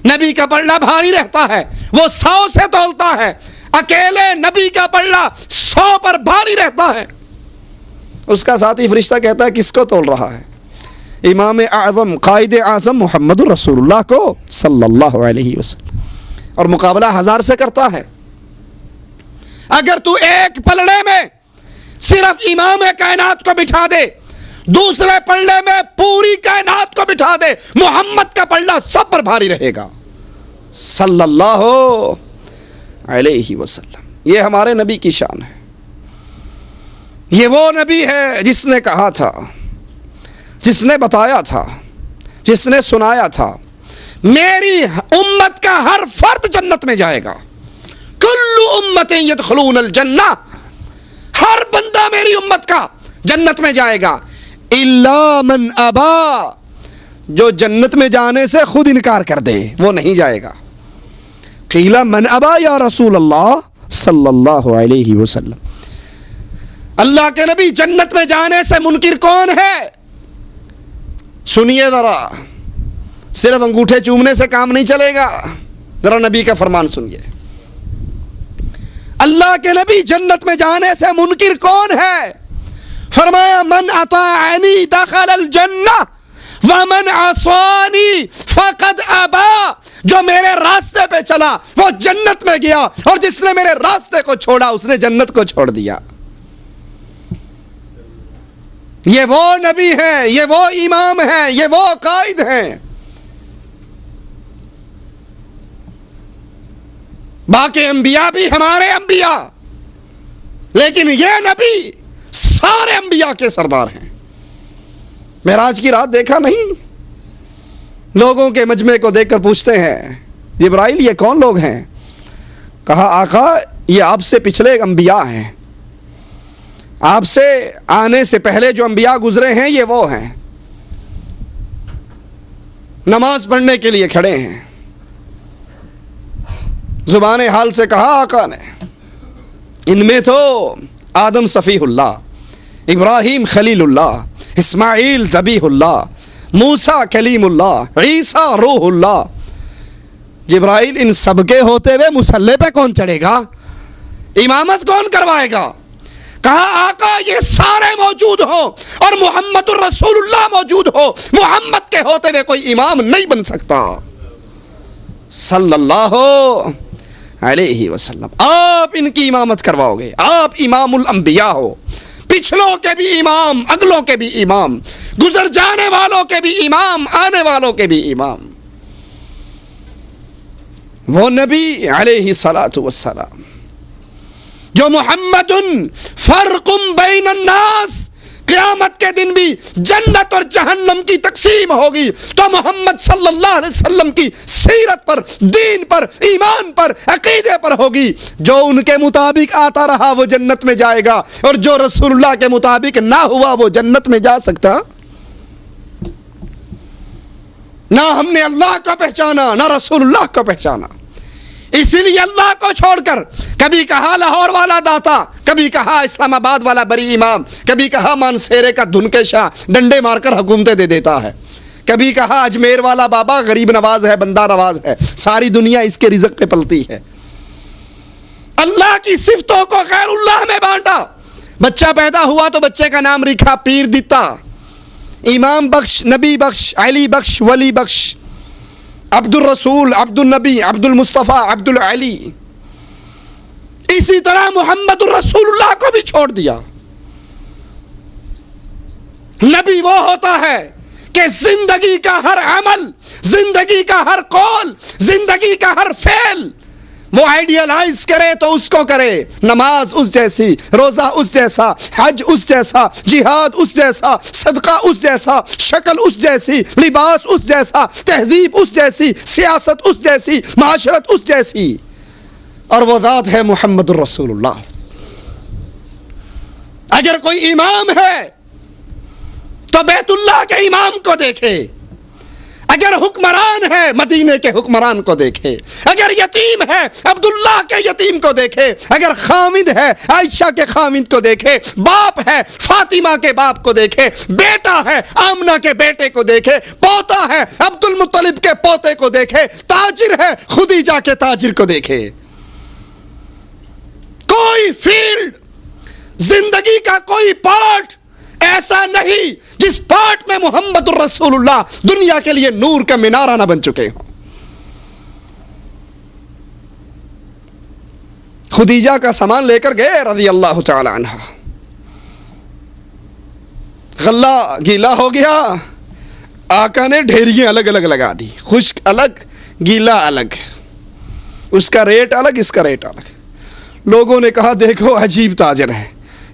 نبی کا پلڑا بھاری رہتا ہے۔ وہ 100 سے تولتا ہے، اکیلے نبی کا پلڑا 100 پر بھاری رہتا ہے۔ اس کا ساتھی فرشتہ کہتا ہے کس کو تول رہا ہے؟ امام اعظم قائد اعظم محمد رسول اللہ کو صلی اللہ علیہ وسلم، اور مقابلہ 1000 سے کرتا ہے۔ اگر تو ایک پلڑے میں صرف امام کائنات کو بٹھا دے، دوسرے پلڑے میں پوری کائنات کو بٹھا دے، محمد کا پلڑا سب پر بھاری رہے گا صلی اللہ علیہ وسلم۔ یہ ہمارے نبی کی شان ہے۔ یہ وہ نبی ہے جس نے کہا تھا، جس نے بتایا تھا، جس نے سنایا تھا میری امت کا ہر فرد جنت میں جائے گا، کل امت یدخلون الجنہ، ہر بندہ میری امت کا جنت میں جائے گا، الا من ابا، جو جنت میں جانے سے خود انکار کر دے وہ نہیں جائے گا۔ قیل من ابا یا رسول اللہ صلی اللہ علیہ وسلم، اللہ کے نبی جنت میں جانے سے منکر کون ہے؟ سنیے ذرا، صرف انگوٹھے چومنے سے کام نہیں چلے گا، ذرا نبی کا فرمان سنیے۔ اللہ کے نبی جنت میں جانے سے منکر کون ہے؟ فرمایا من اطاعنی دخل الجنہ ومن عصانی فقد ابا، جو میرے راستے پہ چلا وہ جنت میں گیا، اور جس نے میرے راستے کو چھوڑا اس نے جنت کو چھوڑ دیا۔ یہ وہ نبی ہیں، یہ وہ امام ہیں، یہ وہ قائد ہیں۔ باقی انبیاء بھی ہمارے انبیاء، لیکن یہ نبی سارے انبیاء کے سردار ہیں۔ معراج کی رات دیکھا نہیں؟ لوگوں کے مجمع کو دیکھ کر پوچھتے ہیں جبرائیل یہ کون لوگ ہیں؟ کہا آقا یہ آپ سے پچھلے انبیاء ہیں، آپ سے آنے سے پہلے جو انبیاء گزرے ہیں یہ وہ ہیں، نماز پڑھنے کے لیے کھڑے ہیں۔ زبان حال سے کہا آقا نے ان میں تو آدم صفیح اللہ، ابراہیم خلیل اللہ، اسماعیل ذبیح اللہ، موسیٰ کلیم اللہ، عیسیٰ روح اللہ۔ جبرائیل ان سب کے ہوتے ہوئے مصلی پہ کون چڑھے گا؟ امامت کون کروائے گا؟ کہا آقا یہ سارے موجود ہوں اور محمد الرسول اللہ موجود ہو، محمد کے ہوتے ہوئے کوئی امام نہیں بن سکتا صلی اللہ علیہ وسلم۔ آپ ان کی امامت کرواؤ گے، آپ امام الانبیاء ہو، پچھلوں کے بھی امام، اگلوں کے بھی امام، گزر جانے والوں کے بھی امام، آنے والوں کے بھی امام۔ وہ نبی علیہ الصلاۃ والسلام جو محمد فرق بین الناس، قیامت کے دن بھی جنت اور جہنم کی تقسیم ہوگی تو محمد صلی اللہ علیہ وسلم کی سیرت پر، دین پر، ایمان پر، عقیدے پر ہوگی۔ جو ان کے مطابق آتا رہا وہ جنت میں جائے گا، اور جو رسول اللہ کے مطابق نہ ہوا وہ جنت میں جا سکتا؟ نہ ہم نے اللہ کو پہچانا نہ رسول اللہ کو پہچانا، اسی لیے اللہ کو چھوڑ کر کبھی کہا لاہور والا داتا، کبھی کہا اسلام آباد والا بری امام، کبھی کہا مانسیرے کا دھن شاہ ڈنڈے مار کر حکومتیں دے دیتا ہے، کبھی کہا اجمیر والا بابا غریب نواز ہے، بندہ نواز ہے، ساری دنیا اس کے رزق پہ پلتی ہے۔ اللہ کی صفتوں کو غیر اللہ میں بانٹا۔ بچہ پیدا ہوا تو بچے کا نام رکھا پیر دیتا، امام بخش، نبی بخش، علی بخش، ولی بخش، عبد الرسول، عبد النبی، عبد المصطفیٰ، عبد العلی۔ اسی طرح محمد الرسول اللہ کو بھی چھوڑ دیا۔ نبی وہ ہوتا ہے کہ زندگی کا ہر عمل، زندگی کا ہر قول، زندگی کا ہر فعل وہ آئیڈیالائز کرے تو اس کو کرے، نماز اس جیسی، روزہ اس جیسا، حج اس جیسا، جہاد اس جیسا، صدقہ اس جیسا، شکل اس جیسی، لباس اس جیسا، تہذیب اس جیسی، سیاست اس جیسی، معاشرت اس جیسی، اور وہ ذات ہے محمد الرسول اللہ۔ اگر کوئی امام ہے تو بیت اللہ کے امام کو دیکھے، اگر حکمران ہے مدینے کے حکمران کو دیکھے، اگر یتیم ہے عبداللہ کے یتیم کو دیکھے، اگر خاوند ہے عائشہ کے خاوند کو دیکھے، باپ ہے فاطمہ کے باپ کو دیکھے، بیٹا ہے آمنہ کے بیٹے کو دیکھے، پوتا ہے عبد المطلب کے پوتے کو دیکھے، تاجر ہے خدیجہ کے تاجر کو دیکھے۔ کوئی فیلڈ، زندگی کا کوئی پارٹ ایسا نہیں جس پارٹ میں محمد الرسول اللہ دنیا کے لیے نور کا مینارہ نہ بن چکے ہوں۔ خدیجہ کا سامان لے کر گئے رضی اللہ تعالی عنہ، غلہ گیلا ہو گیا، آقا نے ڈھیریاں الگ الگ لگا دی، خشک الگ گیلا الگ، اس کا ریٹ الگ اس کا ریٹ الگ۔ لوگوں نے کہا دیکھو عجیب تاجر ہے،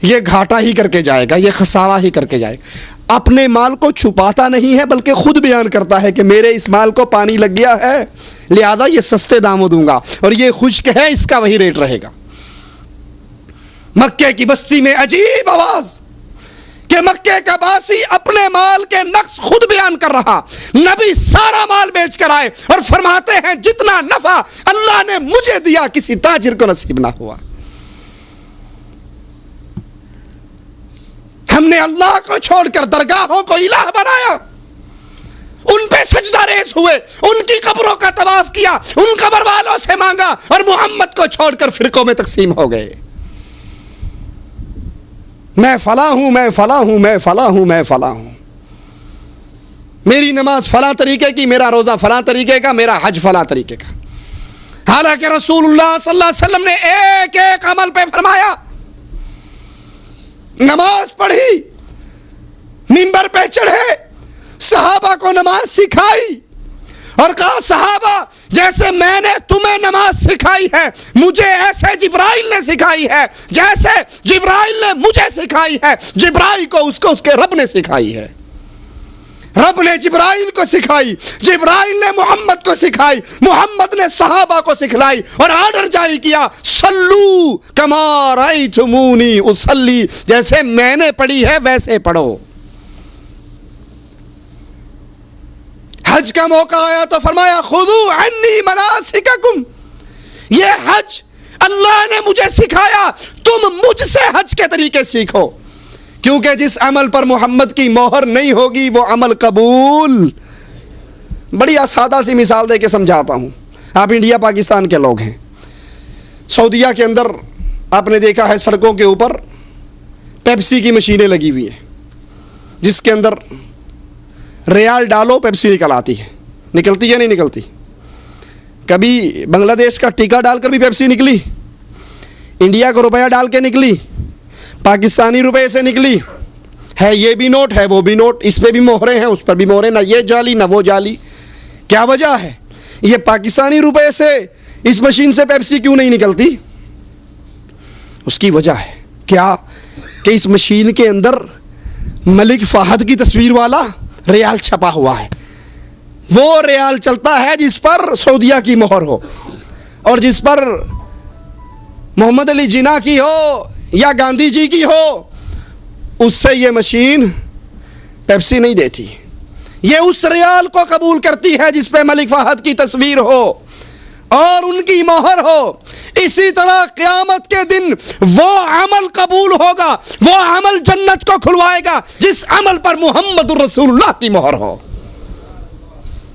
یہ گھاٹا ہی کر کے جائے گا، یہ خسارہ ہی کر کے جائے گا۔ اپنے مال کو چھپاتا نہیں ہے بلکہ خود بیان کرتا ہے کہ میرے اس مال کو پانی لگ گیا ہے، لہذا یہ سستے داموں دوں گا، اور یہ خشک ہے اس کا وہی ریٹ رہے گا۔ مکے کی بستی میں عجیب آواز کہ مکے کا باسی اپنے مال کے نقص خود بیان کر رہا، نبی سارا مال بیچ کر آئے اور فرماتے ہیں جتنا نفع اللہ نے مجھے دیا کسی تاجر کو نصیب نہ ہوا۔ ہم نے اللہ کو چھوڑ کر درگاہوں کو الہ بنایا، ان پہ سجدہ ریز ہوئے، ان کی قبروں کا طواف کیا، ان قبر والوں سے مانگا، اور محمد کو چھوڑ کر فرقوں میں تقسیم ہو گئے۔ میں فلاں ہوں، میں فلاں ہوں، میں فلاں ہوں، میں فلاں ہوں، میری نماز فلاں طریقے کی، میرا روزہ فلاں طریقے کا، میرا حج فلاں طریقے کا۔ حالانکہ رسول اللہ صلی اللہ علیہ وسلم نے ایک ایک عمل پہ فرمایا، نماز پڑھی، منبر پہ چڑھے، صحابہ کو نماز سکھائی، اور کہا صحابہ جیسے میں نے تمہیں نماز سکھائی ہے مجھے ایسے جبرائیل نے سکھائی ہے، جیسے جبرائیل نے مجھے سکھائی ہے، جبرائیل کو اس کے رب نے سکھائی ہے۔ رب نے جبرائیل کو سکھائی، جبرائیل نے محمد کو سکھائی، محمد نے صحابہ کو سکھلائی، اور آرڈر جاری کیا صلو کما رأیتمونی اصلی، جیسے میں نے پڑھی ہے ویسے پڑھو۔ حج کا موقع آیا تو فرمایا خذو عنی مناسککم، یہ حج اللہ نے مجھے سکھایا، تم مجھ سے حج کے طریقے سیکھو، کیونکہ جس عمل پر محمد کی مہر نہیں ہوگی وہ عمل قبول۔ بڑی سادہ سی مثال دے کے سمجھاتا ہوں۔ آپ انڈیا پاکستان کے لوگ ہیں، سعودیہ کے اندر آپ نے دیکھا ہے سڑکوں کے اوپر پیپسی کی مشینیں لگی ہوئی ہیں، جس کے اندر ریال ڈالو پیپسی نکل آتی ہے، نکلتی ہے نہیں نکلتی؟ کبھی بنگلہ دیش کا ٹیکا ڈال کر بھی پیپسی نکلی، انڈیا کا روپیہ ڈال کے نکلی، پاکستانی روپے سے نکلی، ہے یہ بھی نوٹ ہے وہ بھی نوٹ، اس پہ بھی مہرے ہیں اس پر بھی مہرے، نہ یہ جعلی نہ وہ جعلی۔ کیا وجہ ہے؟ یہ پاکستانی روپے سے اس مشین سے پیپسی کیوں نہیں نکلتی؟ اس کی وجہ ہے کیا کہ اس مشین کے اندر ملک فہد کی تصویر والا ریال چھپا ہوا ہے، وہ ریال چلتا ہے جس پر سعودیہ کی مہر ہو، اور جس پر محمد علی جناح کی ہو یا گاندھی جی کی ہو اس سے یہ مشین پیپسی نہیں دیتی، یہ اس ریال کو قبول کرتی ہے جس پہ ملک فہد کی تصویر ہو اور ان کی مہر ہو۔ اسی طرح قیامت کے دن وہ عمل قبول ہوگا، وہ عمل جنت کو کھلوائے گا جس عمل پر محمد الرسول اللہ کی مہر ہو۔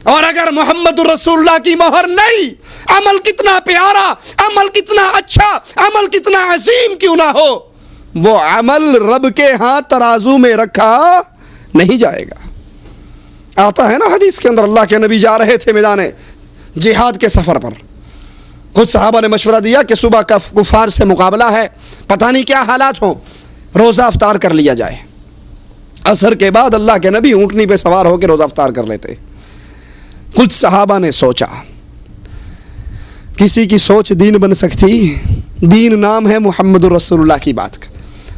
اور اگر محمد الرسول اللہ کی مہر نہیں، عمل کتنا پیارا، عمل کتنا اچھا، عمل کتنا عظیم کیوں نہ ہو، وہ عمل رب کے ہاں ترازو میں رکھا نہیں جائے گا۔ آتا ہے نا حدیث کے اندر، اللہ کے نبی جا رہے تھے میدان جہاد کے سفر پر، کچھ صحابہ نے مشورہ دیا کہ صبح کا کفار سے مقابلہ ہے، پتہ نہیں کیا حالات ہوں، روزہ افطار کر لیا جائے۔ عصر کے بعد اللہ کے نبی اونٹنی پہ سوار ہو کے روزہ افطار کر لیتے۔ کچھ صحابہ نے سوچا کسی کی سوچ دین بن سکتی؟ دین نام ہے محمد رسول اللہ کی بات کا.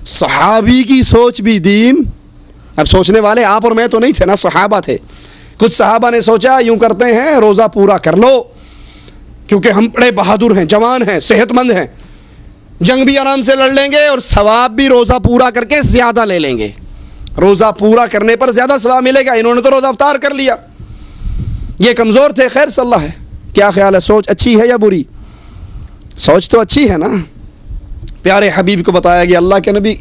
صحابی کی سوچ بھی دین. اب سوچنے والے آپ اور میں تو نہیں تھے نا، صحابہ تھے. کچھ صحابہ نے سوچا یوں کرتے ہیں روزہ پورا کر لو کیونکہ ہم بڑے بہادر ہیں، جوان ہیں، صحت مند ہیں، جنگ بھی آرام سے لڑ لیں گے اور ثواب بھی روزہ پورا کر کے زیادہ لے لیں گے. روزہ پورا کرنے پر زیادہ ثواب ملے گا. انہوں نے تو روزہ افطار کر لیا. یہ کمزور تھے. خیر صلی اللہ ہے. کیا خیال ہے، سوچ اچھی ہے یا بری؟ سوچ تو اچھی ہے نا. پیارے حبیب کو بتایا گیا اللہ کے نبی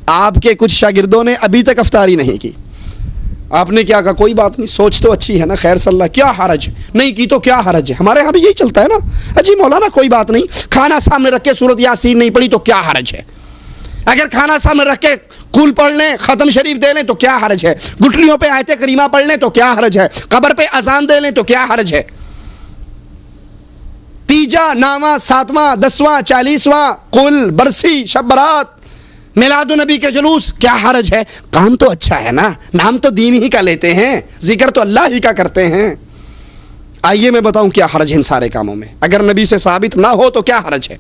آپ کے کچھ شاگردوں نے ابھی تک افطاری نہیں کی. آپ نے کیا کہا؟ کوئی بات نہیں، سوچ تو اچھی ہے نا. خیر صلی اللہ، کیا حرج، نہیں کی تو کیا حرج ہے. ہمارے یہاں بھی یہی چلتا ہے نا. اجی مولانا کوئی بات نہیں، کھانا سامنے رکھ کے سورۃ یاسین نہیں پڑھی تو کیا حرج ہے. اگر کھانا سامنے رکھ کے قول پڑھ لیں، ختم شریف دے لیں تو کیا حرج ہے. گٹھلیوں پہ آیت کریمہ پڑھ لیں تو کیا حرج ہے. قبر پہ اذان دے لیں تو کیا حرج ہے. تیجا، نامہ، 7واں، 10واں، 40واں، قل، برسی، شب برات، میلاد النبی کے جلوس، کیا حرج ہے. کام تو اچھا ہے نا، نام تو دین ہی کا لیتے ہیں، ذکر تو اللہ ہی کا کرتے ہیں. آئیے میں بتاؤں کیا حرج ہے ان سارے کاموں میں. اگر نبی سے ثابت نہ ہو تو کیا حرج ہے.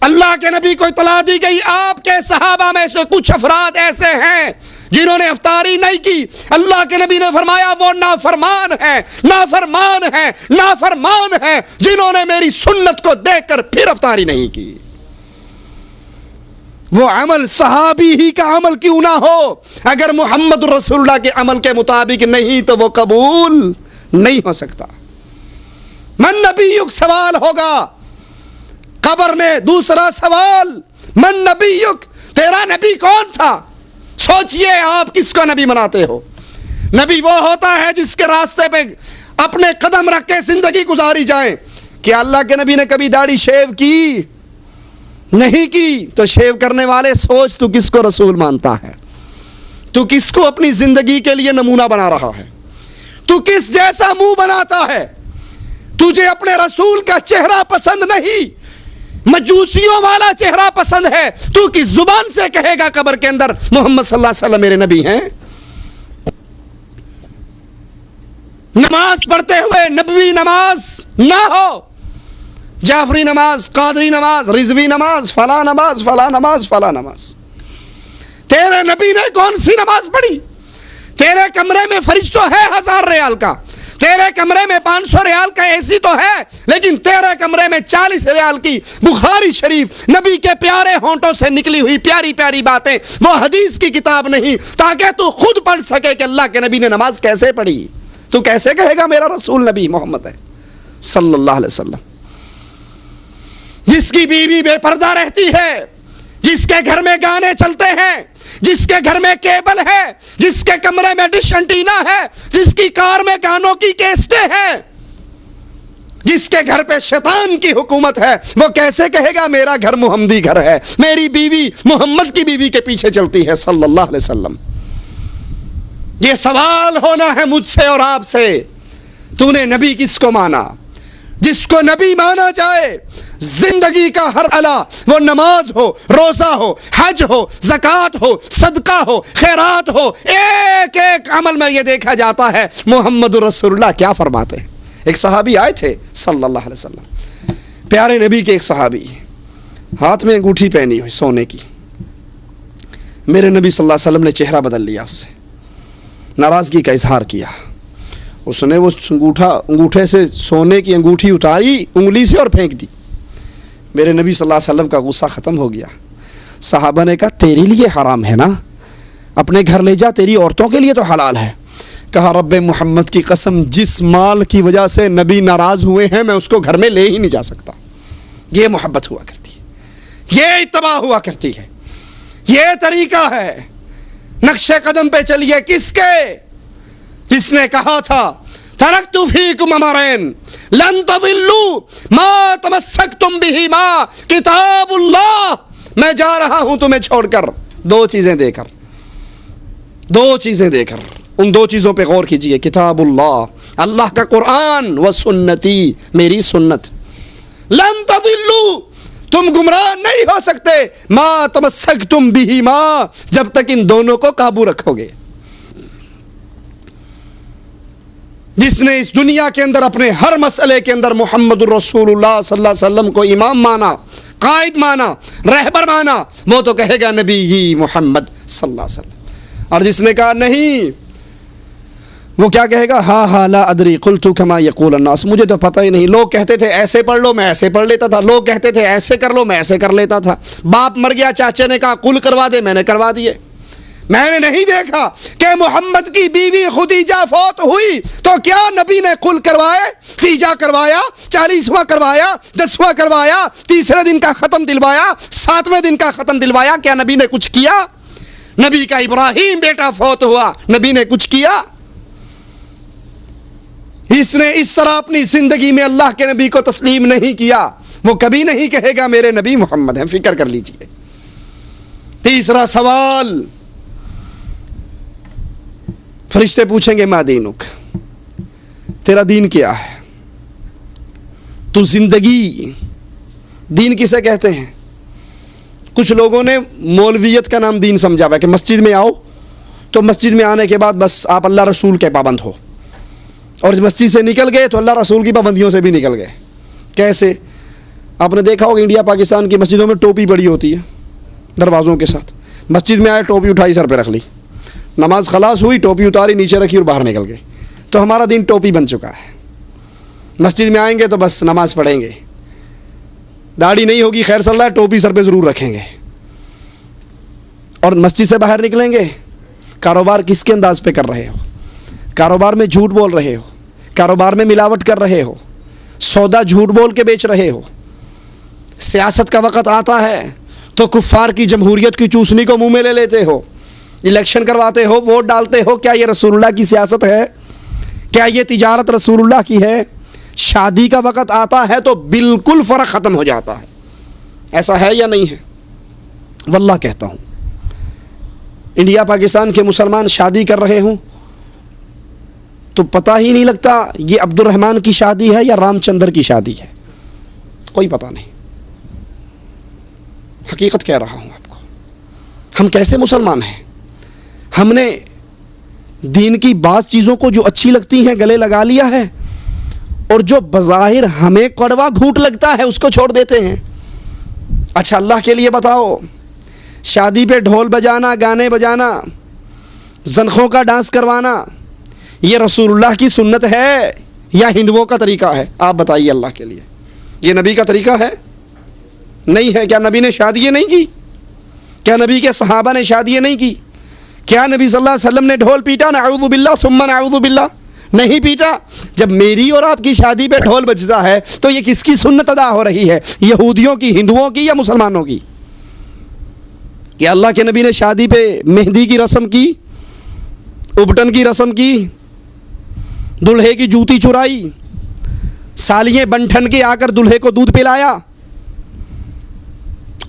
اللہ کے نبی کو اطلاع دی گئی آپ کے صحابہ میں سے کچھ افراد ایسے ہیں جنہوں نے افطاری نہیں کی. اللہ کے نبی نے فرمایا وہ نافرمان ہیں، نافرمان ہیں، نافرمان ہیں جنہوں نے میری سنت کو دیکھ کر پھر افطاری نہیں کی. وہ عمل صحابی ہی کا عمل کیوں نہ ہو، اگر محمد رسول اللہ کے عمل کے مطابق نہیں تو وہ قبول نہیں ہو سکتا. من نبیک سوال ہوگا قبر میں. دوسرا سوال، من نبیک، تیرا نبی کون تھا. سوچئے آپ کس کو نبی مناتے ہو. نبی وہ ہوتا ہے جس کے راستے پہ اپنے قدم رکھ کے زندگی گزاری جائیں. کیا اللہ کے نبی نے کبھی داڑھی شیو کی؟ نہیں کی. تو شیو کرنے والے سوچ تو کس کو رسول مانتا ہے. تو کس کو اپنی زندگی کے لیے نمونہ بنا رہا ہے. تو کس جیسا منہ بناتا ہے. تجھے اپنے رسول کا چہرہ پسند نہیں، مجوسیوں والا چہرہ پسند ہے. تو کس زبان سے کہے گا قبر کے اندر محمد صلی اللہ علیہ وسلم میرے نبی ہیں. نماز پڑھتے ہوئے نبوی نماز نہ ہو، جعفری نماز، قادری نماز، رضوی نماز، فلاں نماز، فلاں نماز، فلاں نماز. تیرے نبی نے کون سی نماز پڑھی؟ تیرے کمرے میں فریج تو ہے 1000 ریال کا، تیرے کمرے میں 500 ریال کا اے سی تو ہے، لیکن تیرے کمرے میں 40 ریال کی بخاری شریف نبی کے پیارے ہونٹوں سے نکلی ہوئی پیاری پیاری باتیں، وہ حدیث کی کتاب نہیں تاکہ تو خود پڑھ سکے کہ اللہ کے نبی نے نماز کیسے پڑھی. تو کیسے کہے گا میرا رسول نبی محمد ہے صلی اللہ علیہ وسلم. جس کی بیوی بے پردہ رہتی ہے، جس کے گھر میں گانے چلتے ہیں، جس کے گھر میں کیبل ہے، جس کے کمرے میں ڈش انٹینا ہے، جس کی کار میں گانوں کی کیسٹیں ہیں، جس کے گھر پہ شیطان کی حکومت ہے، وہ کیسے کہے گا میرا گھر محمدی گھر ہے، میری بیوی محمد کی بیوی کے پیچھے چلتی ہے صلی اللہ علیہ وسلم. یہ سوال ہونا ہے مجھ سے اور آپ سے، تو نے نبی کس کو مانا؟ جس کو نبی مانا جائے زندگی کا ہر علا، وہ نماز ہو، روزہ ہو، حج ہو، زکوٰۃ ہو، صدقہ ہو، خیرات ہو، ایک ایک عمل میں یہ دیکھا جاتا ہے محمد رسول اللہ کیا فرماتے ہیں. ایک صحابی آئے تھے صلی اللہ علیہ وسلم، پیارے نبی کے ایک صحابی، ہاتھ میں انگوٹھی پہنی ہوئی سونے کی. میرے نبی صلی اللہ علیہ وسلم نے چہرہ بدل لیا، اس سے ناراضگی کا اظہار کیا. اس نے وہ انگوٹھے سے سونے کی انگوٹھی اتاری انگلی سے اور پھینک دی. میرے نبی صلی اللہ علیہ وسلم کا غصہ ختم ہو گیا. صحابہ نے کہا تیرے لیے حرام ہے نا، اپنے گھر لے جا، تیری عورتوں کے لیے تو حلال ہے. کہا رب محمد کی قسم، جس مال کی وجہ سے نبی ناراض ہوئے ہیں میں اس کو گھر میں لے ہی نہیں جا سکتا. یہ محبت ہوا کرتی ہے، یہ اتباع ہوا کرتی ہے، یہ طریقہ ہے. نقش قدم پہ چلیے کس کے؟ جس نے کہا تھا ترکت فیکم امرین لن تضلوا ما تمسکتم بہما کتاب اللہ. میں جا رہا ہوں تمہیں چھوڑ کر دو چیزیں دے کر، ان دو چیزوں پہ غور کیجئے. کتاب اللہ، اللہ کا قرآن، و سنتی، میری سنت. لن تضلوا، تم گمراہ نہیں ہو سکتے، ما تمسکتم بہما، جب تک ان دونوں کو قابو رکھو گے. جس نے اس دنیا کے اندر اپنے ہر مسئلے کے اندر محمد الرسول اللہ صلی اللہ علیہ وسلم کو امام مانا، قائد مانا، رہبر مانا، وہ تو کہے گا نبی ہی محمد صلی اللہ علیہ وسلم۔ اور جس نے کہا نہیں، وہ کیا کہے گا؟ ہاں لا ادری قلت کما یقول الناس، مجھے تو پتہ ہی نہیں، لوگ کہتے تھے ایسے پڑھ لو، میں ایسے پڑھ لیتا تھا، لوگ کہتے تھے ایسے کر لو، میں ایسے کر لیتا تھا، باپ مر گیا، چاچے نے کہا قل کروا دے، میں نے کروا دیے، میں نے نہیں دیکھا کہ محمد کی بیوی خدیجہ فوت ہوئی تو کیا نبی نے قل کروائے، تیجا کروایا، 40واں کروایا، 10واں کروایا، تیسرے دن کا ختم دلوایا، 7ویں دن کا ختم دلوایا، کیا نبی نے کچھ کیا؟ نبی کا ابراہیم بیٹا فوت ہوا، نبی نے کچھ کیا؟ اس نے اس طرح اپنی زندگی میں اللہ کے نبی کو تسلیم نہیں کیا، وہ کبھی نہیں کہے گا میرے نبی محمد ہیں، فکر کر لیجئے۔ تیسرا سوال، فرشتے پوچھیں گے ما دینک، تیرا دین کیا ہے؟ تو زندگی، دین کسے کہتے ہیں؟ کچھ لوگوں نے مولویت کا نام دین سمجھا ہوا ہے کہ مسجد میں آؤ تو مسجد میں آنے کے بعد بس آپ اللہ رسول کے پابند ہو، اور مسجد سے نکل گئے تو اللہ رسول کی پابندیوں سے بھی نکل گئے۔ کیسے؟ آپ نے دیکھا ہوگا انڈیا پاکستان کی مسجدوں میں ٹوپی پڑی ہوتی ہے دروازوں کے ساتھ، مسجد میں آئے ٹوپی اٹھائی سر پہ رکھ لی، نماز خلاص ہوئی ٹوپی اتاری نیچے رکھی اور باہر نکل گئے۔ تو ہمارا دین ٹوپی بن چکا ہے، مسجد میں آئیں گے تو بس نماز پڑھیں گے، داڑھی نہیں ہوگی خیر صلی اللہ، ٹوپی سر پہ ضرور رکھیں گے، اور مسجد سے باہر نکلیں گے، کاروبار کس کے انداز پہ کر رہے ہو؟ کاروبار میں جھوٹ بول رہے ہو، کاروبار میں ملاوٹ کر رہے ہو، سودا جھوٹ بول کے بیچ رہے ہو۔ سیاست کا وقت آتا ہے تو کفار کی جمہوریت کی چوسنی کو منہ میں لے لیتے ہو، الیکشن کرواتے ہو، ووٹ ڈالتے ہو، کیا یہ رسول اللہ کی سیاست ہے؟ کیا یہ تجارت رسول اللہ کی ہے؟ شادی کا وقت آتا ہے تو بالکل فرق ختم ہو جاتا ہے، ایسا ہے یا نہیں ہے؟ واللہ کہتا ہوں، انڈیا پاکستان کے مسلمان شادی کر رہے ہوں تو پتہ ہی نہیں لگتا یہ عبد الرحمن کی شادی ہے یا رام چندر کی شادی ہے، کوئی پتہ نہیں۔ حقیقت کہہ رہا ہوں آپ کو، ہم کیسے مسلمان ہیں؟ ہم نے دین کی بعض چیزوں کو جو اچھی لگتی ہیں گلے لگا لیا ہے، اور جو بظاہر ہمیں کڑوا گھونٹ لگتا ہے اس کو چھوڑ دیتے ہیں۔ اچھا اللہ کے لیے بتاؤ، شادی پہ ڈھول بجانا، گانے بجانا، زنخوں کا ڈانس کروانا، یہ رسول اللہ کی سنت ہے یا ہندوؤں کا طریقہ ہے؟ آپ بتائیے اللہ کے لیے، یہ نبی کا طریقہ ہے؟ نہیں ہے۔ کیا نبی نے شادیاں نہیں کی؟ کیا نبی کے صحابہ نے شادیاں نہیں کی؟ کیا نبی صلی اللہ علیہ وسلم نے ڈھول پیٹا؟ نعوذ باللہ ثم نعوذ باللہ، نہیں پیٹا۔ جب میری اور آپ کی شادی پہ ڈھول بجتا ہے تو یہ کس کی سنت ادا ہو رہی ہے؟ یہودیوں کی، ہندوؤں کی، یا مسلمانوں کی؟ کیا اللہ کے نبی نے شادی پہ مہندی کی رسم کی، ابٹن کی رسم کی، دلہے کی جوتی چرائی، سالیاں بن ٹھن کے آ کر دلہے کو دودھ پلایا،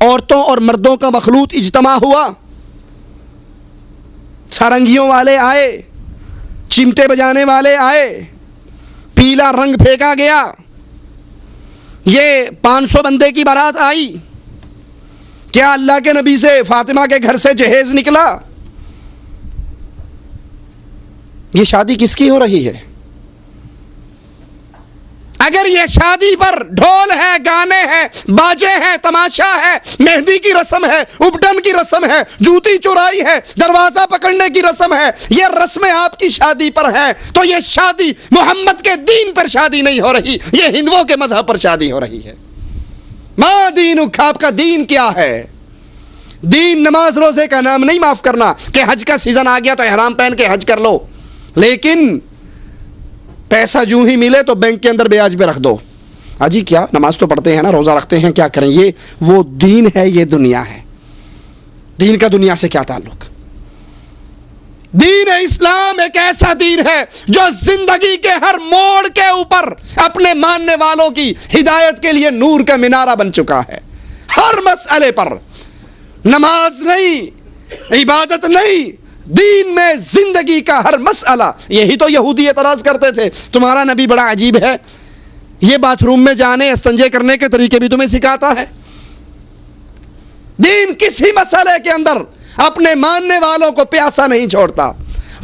عورتوں اور مردوں کا مخلوط اجتماع ہوا، سارنگیوں والے آئے، چمٹے بجانے والے آئے، پیلا رنگ پھینکا گیا، یہ 500 بندے کی بارات آئی؟ کیا اللہ کے نبی سے فاطمہ کے گھر سے جہیز نکلا؟ یہ شادی کس کی ہو رہی ہے؟ اگر یہ شادی پر ڈھول ہے، گانے ہیں، باجے ہیں، تماشا ہے، مہندی کی رسم ہے، ابٹن کی رسم ہے، جوتی چرائی ہے، دروازہ پکڑنے کی رسم ہے، یہ رسمیں آپ کی شادی پر ہیں، تو یہ شادی محمد کے دین پر شادی نہیں ہو رہی، یہ ہندوؤں کے مذہب پر شادی ہو رہی ہے۔ ما دینک، آپ کا دین کیا ہے؟ دین نماز روزے کا نام نہیں، معاف کرنا کہ حج کا سیزن آ گیا تو احرام پہن کے حج کر لو، لیکن پیسہ جو ہی ملے تو بینک کے اندر بیاج پہ رکھ دو۔ جی کیا نماز تو پڑھتے ہیں نا، روزہ رکھتے ہیں، کیا کریں؟ یہ وہ دین ہے، یہ دنیا ہے۔ دین کا دنیا سے کیا تعلق؟ دین اسلام ایک ایسا دین ہے جو زندگی کے ہر موڑ کے اوپر اپنے ماننے والوں کی ہدایت کے لیے نور کا مینارہ بن چکا ہے۔ ہر مسئلے پر، نماز نہیں، عبادت نہیں، دین میں زندگی کا ہر مسئلہ۔ یہی تو یہودی اعتراض کرتے تھے، تمہارا نبی بڑا عجیب ہے، یہ باتھ روم میں جانے استنجے کرنے کے طریقے بھی تمہیں سکھاتا ہے۔ دین کسی مسئلے کے اندر اپنے ماننے والوں کو پیاسا نہیں چھوڑتا،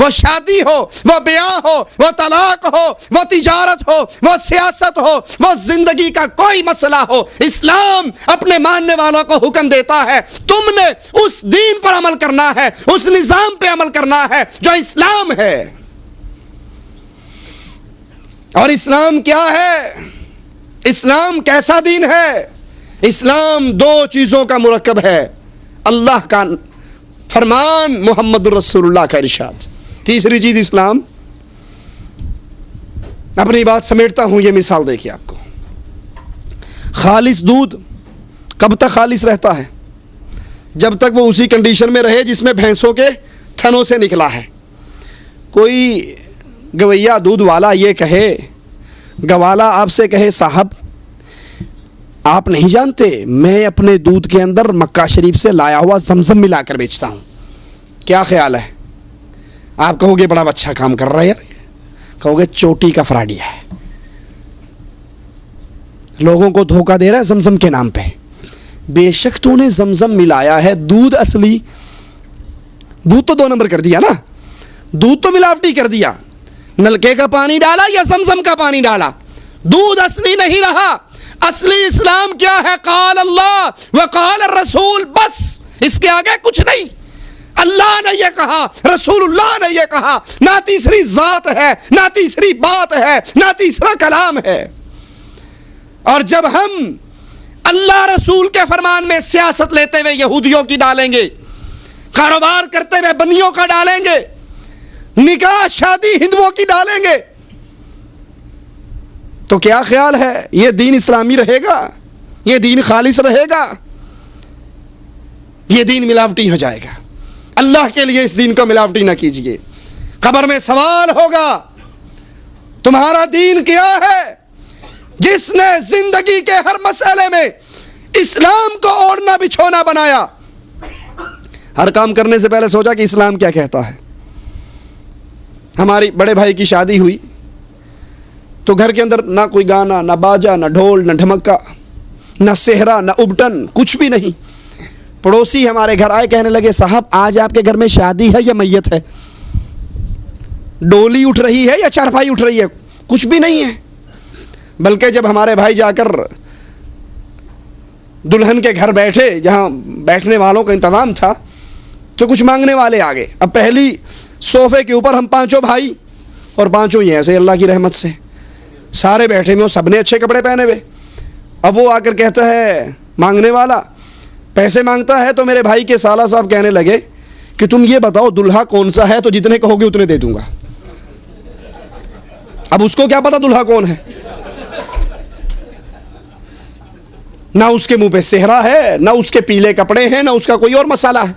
وہ شادی ہو، وہ بیاہ ہو، وہ طلاق ہو، وہ تجارت ہو، وہ سیاست ہو، وہ زندگی کا کوئی مسئلہ ہو، اسلام اپنے ماننے والوں کو حکم دیتا ہے تم نے اس دین پر عمل کرنا ہے، اس نظام پہ عمل کرنا ہے جو اسلام ہے۔ اور اسلام کیا ہے؟ اسلام کیسا دین ہے؟ اسلام دو چیزوں کا مرکب ہے، اللہ کا فرمان، محمد رسول اللہ کا ارشاد۔ تیسری چیز اسلام، اپنی بات سمیٹتا ہوں، یہ مثال دیکھیے آپ کو۔ خالص دودھ کب تک خالص رہتا ہے؟ جب تک وہ اسی کنڈیشن میں رہے جس میں بھینسوں کے تھنوں سے نکلا ہے۔ کوئی گویا دودھ والا یہ کہے، گوالا آپ سے کہے صاحب آپ نہیں جانتے میں اپنے دودھ کے اندر مکہ شریف سے لایا ہوا زمزم ملا کر بیچتا ہوں، کیا خیال ہے؟ آپ کہو گے بڑا اچھا کام کر رہا ہے یار، کہو گے چوٹی کا فراڈی ہے، لوگوں کو دھوکہ دے رہا ہے زمزم کے نام پہ۔ بے شک تو نے زمزم ملایا ہے، دودھ اصلی، دودھ تو 2 نمبر کر دیا نا، دودھ تو ملاوٹی کر دیا، نلکے کا پانی ڈالا یا زمزم کا پانی ڈالا، دودھ اصلی نہیں رہا۔ اصلی اسلام کیا ہے؟ قال اللہ وقال الرسول، بس اس کے آگے کچھ نہیں۔ اللہ نے یہ کہا، رسول اللہ نے یہ کہا، نہ تیسری ذات ہے، نہ تیسری بات ہے، نہ تیسرا کلام ہے۔ اور جب ہم اللہ رسول کے فرمان میں سیاست لیتے ہوئے یہودیوں کی ڈالیں گے، کاروبار کرتے ہوئے بنیوں کا ڈالیں گے، نکاح شادی ہندوؤں کی ڈالیں گے، تو کیا خیال ہے یہ دین اسلامی رہے گا؟ یہ دین خالص رہے گا؟ یہ دین ملاوٹی ہو جائے گا۔ اللہ کے لیے اس دین کو ملاوٹی نہ کیجیے۔ قبر میں سوال ہوگا تمہارا دین کیا ہے؟ جس نے زندگی کے ہر مسئلے میں اسلام کو اوڑھنا بچھونا بنایا، ہر کام کرنے سے پہلے سوچا کہ اسلام کیا کہتا ہے۔ ہماری بڑے بھائی کی شادی ہوئی تو گھر کے اندر نہ کوئی گانا، نہ باجا، نہ ڈھول، نہ ڈھمکا، نہ صحرا، نہ ابٹن، کچھ بھی نہیں۔ پڑوسی ہمارے گھر آئے، کہنے لگے صاحب آج آپ کے گھر میں شادی ہے یا میت ہے؟ ڈولی اٹھ رہی ہے یا چارپائی اٹھ رہی ہے؟ کچھ بھی نہیں ہے۔ بلکہ جب ہمارے بھائی جا کر دلہن کے گھر بیٹھے، جہاں بیٹھنے والوں کا انتظام تھا، تو کچھ مانگنے والے آ گئے۔ اب پہلی صوفے کے اوپر ہم 5 بھائی، اور 5 ہی ایسے اللہ کی رحمت سے سارے بیٹھے ہوئے، سب نے اچھے کپڑے پہنے ہوئے۔ اب وہ آ کر کہتا ہے مانگنے والا، پیسے مانگتا ہے، تو میرے بھائی کے سالہ صاحب کہنے لگے کہ تم یہ بتاؤ دلہا کون سا ہے، تو جتنے کہو گے اتنے دے دوں گا۔ اب اس کو کیا پتا دلہا کون ہے؟ نہ اس کے منہ پہ صحرا ہے، نہ اس کے پیلے کپڑے ہیں، نہ اس کا کوئی اور مسئلہ ہے۔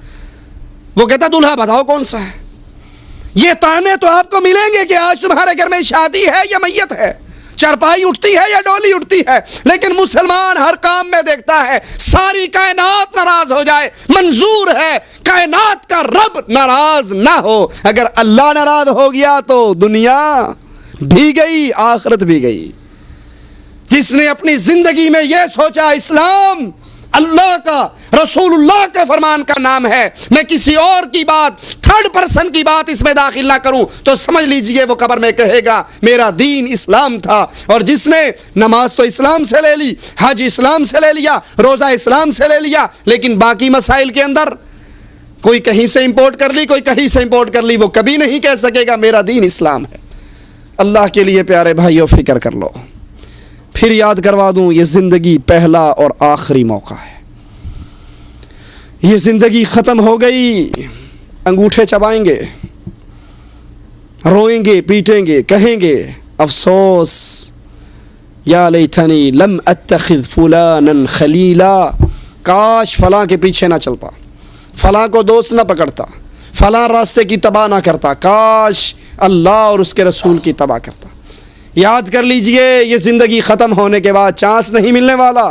وہ کہتا دلہا بتاؤ کون سا ہے۔ یہ تانے تو آپ کو ملیں گے کہ آج تمہارے گھر میں شادی ہے یا میت ہے، چارپائی اٹھتی ہے یا ڈولی اٹھتی ہے، لیکن مسلمان ہر کام میں دیکھتا ہے ساری کائنات ناراض ہو جائے، منظور ہے کائنات کا رب ناراض نہ ہو۔ اگر اللہ ناراض ہو گیا تو دنیا بھی گئی، آخرت بھی گئی۔ جس نے اپنی زندگی میں یہ سوچا اسلام اللہ کا، رسول اللہ کے فرمان کا نام ہے، میں کسی اور کی بات، 3rd پرسن کی بات اس میں داخل نہ کروں، تو سمجھ لیجئے وہ قبر میں کہے گا میرا دین اسلام تھا۔ اور جس نے نماز تو اسلام سے لے لی، حج اسلام سے لے لیا، روزہ اسلام سے لے لیا، لیکن باقی مسائل کے اندر کوئی کہیں سے امپورٹ کر لی، کوئی کہیں سے امپورٹ کر لی، وہ کبھی نہیں کہہ سکے گا میرا دین اسلام ہے۔ اللہ کے لیے پیارے بھائیو فکر کر لو۔ پھر یاد کروا دوں، یہ زندگی پہلا اور آخری موقع ہے۔ یہ زندگی ختم ہو گئی، انگوٹھے چبائیں گے، روئیں گے، پیٹیں گے، کہیں گے افسوس یا لیتنی لم اتخذ فلانا خلیلا، کاش فلاں کے پیچھے نہ چلتا، فلاں کو دوست نہ پکڑتا، فلاں راستے کی تباہ نہ کرتا، کاش اللہ اور اس کے رسول کی تباہ کرتا۔ یاد کر لیجئے، یہ زندگی ختم ہونے کے بعد چانس نہیں ملنے والا،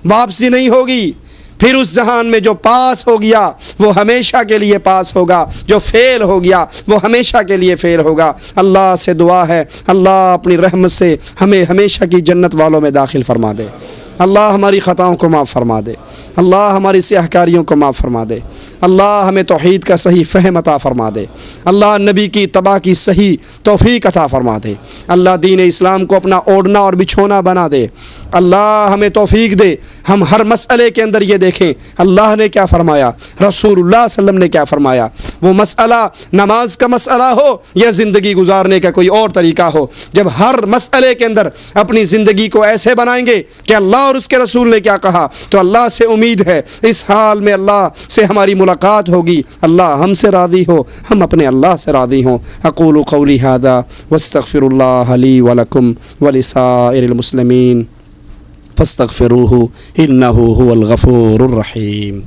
واپسی نہیں ہوگی۔ پھر اس جہان میں جو پاس ہو گیا وہ ہمیشہ کے لیے پاس ہوگا، جو فیل ہو گیا وہ ہمیشہ کے لیے فیل ہوگا۔ اللہ سے دعا ہے اللہ اپنی رحمت سے ہمیں ہمیشہ کی جنت والوں میں داخل فرما دے۔ اللہ ہماری خطاؤں کو معاف فرما دے، اللہ ہماری سیاہ کاریوں کو معاف فرما دے، اللہ ہمیں توحید کا صحیح فہم عطا فرما دے، اللہ نبی کی اتباع کی صحیح توفیق عطا فرما دے، اللہ دین اسلام کو اپنا اوڑھنا اور بچھونا بنا دے، اللہ ہمیں توفیق دے ہم ہر مسئلے کے اندر یہ دیکھیں اللہ نے کیا فرمایا، رسول اللہ صلی اللہ علیہ وسلم نے کیا فرمایا، وہ مسئلہ نماز کا مسئلہ ہو یا زندگی گزارنے کا کوئی اور طریقہ ہو، جب ہر مسئلے کے اندر اپنی زندگی کو ایسے بنائیں گے کہ اللہ اور اس کے رسول نے کیا کہا، تو اللہ سے امید ہے اس حال میں اللہ سے ہماری ملاقات ہوگی، اللہ ہم سے راضی ہو، ہم اپنے اللہ سے راضی ہوں۔ اقول قولی ھذا واستغفر اللہ لی ولکم ولسائر المسلمین فاستغفروہ انہ ھو الغفور الرحیم۔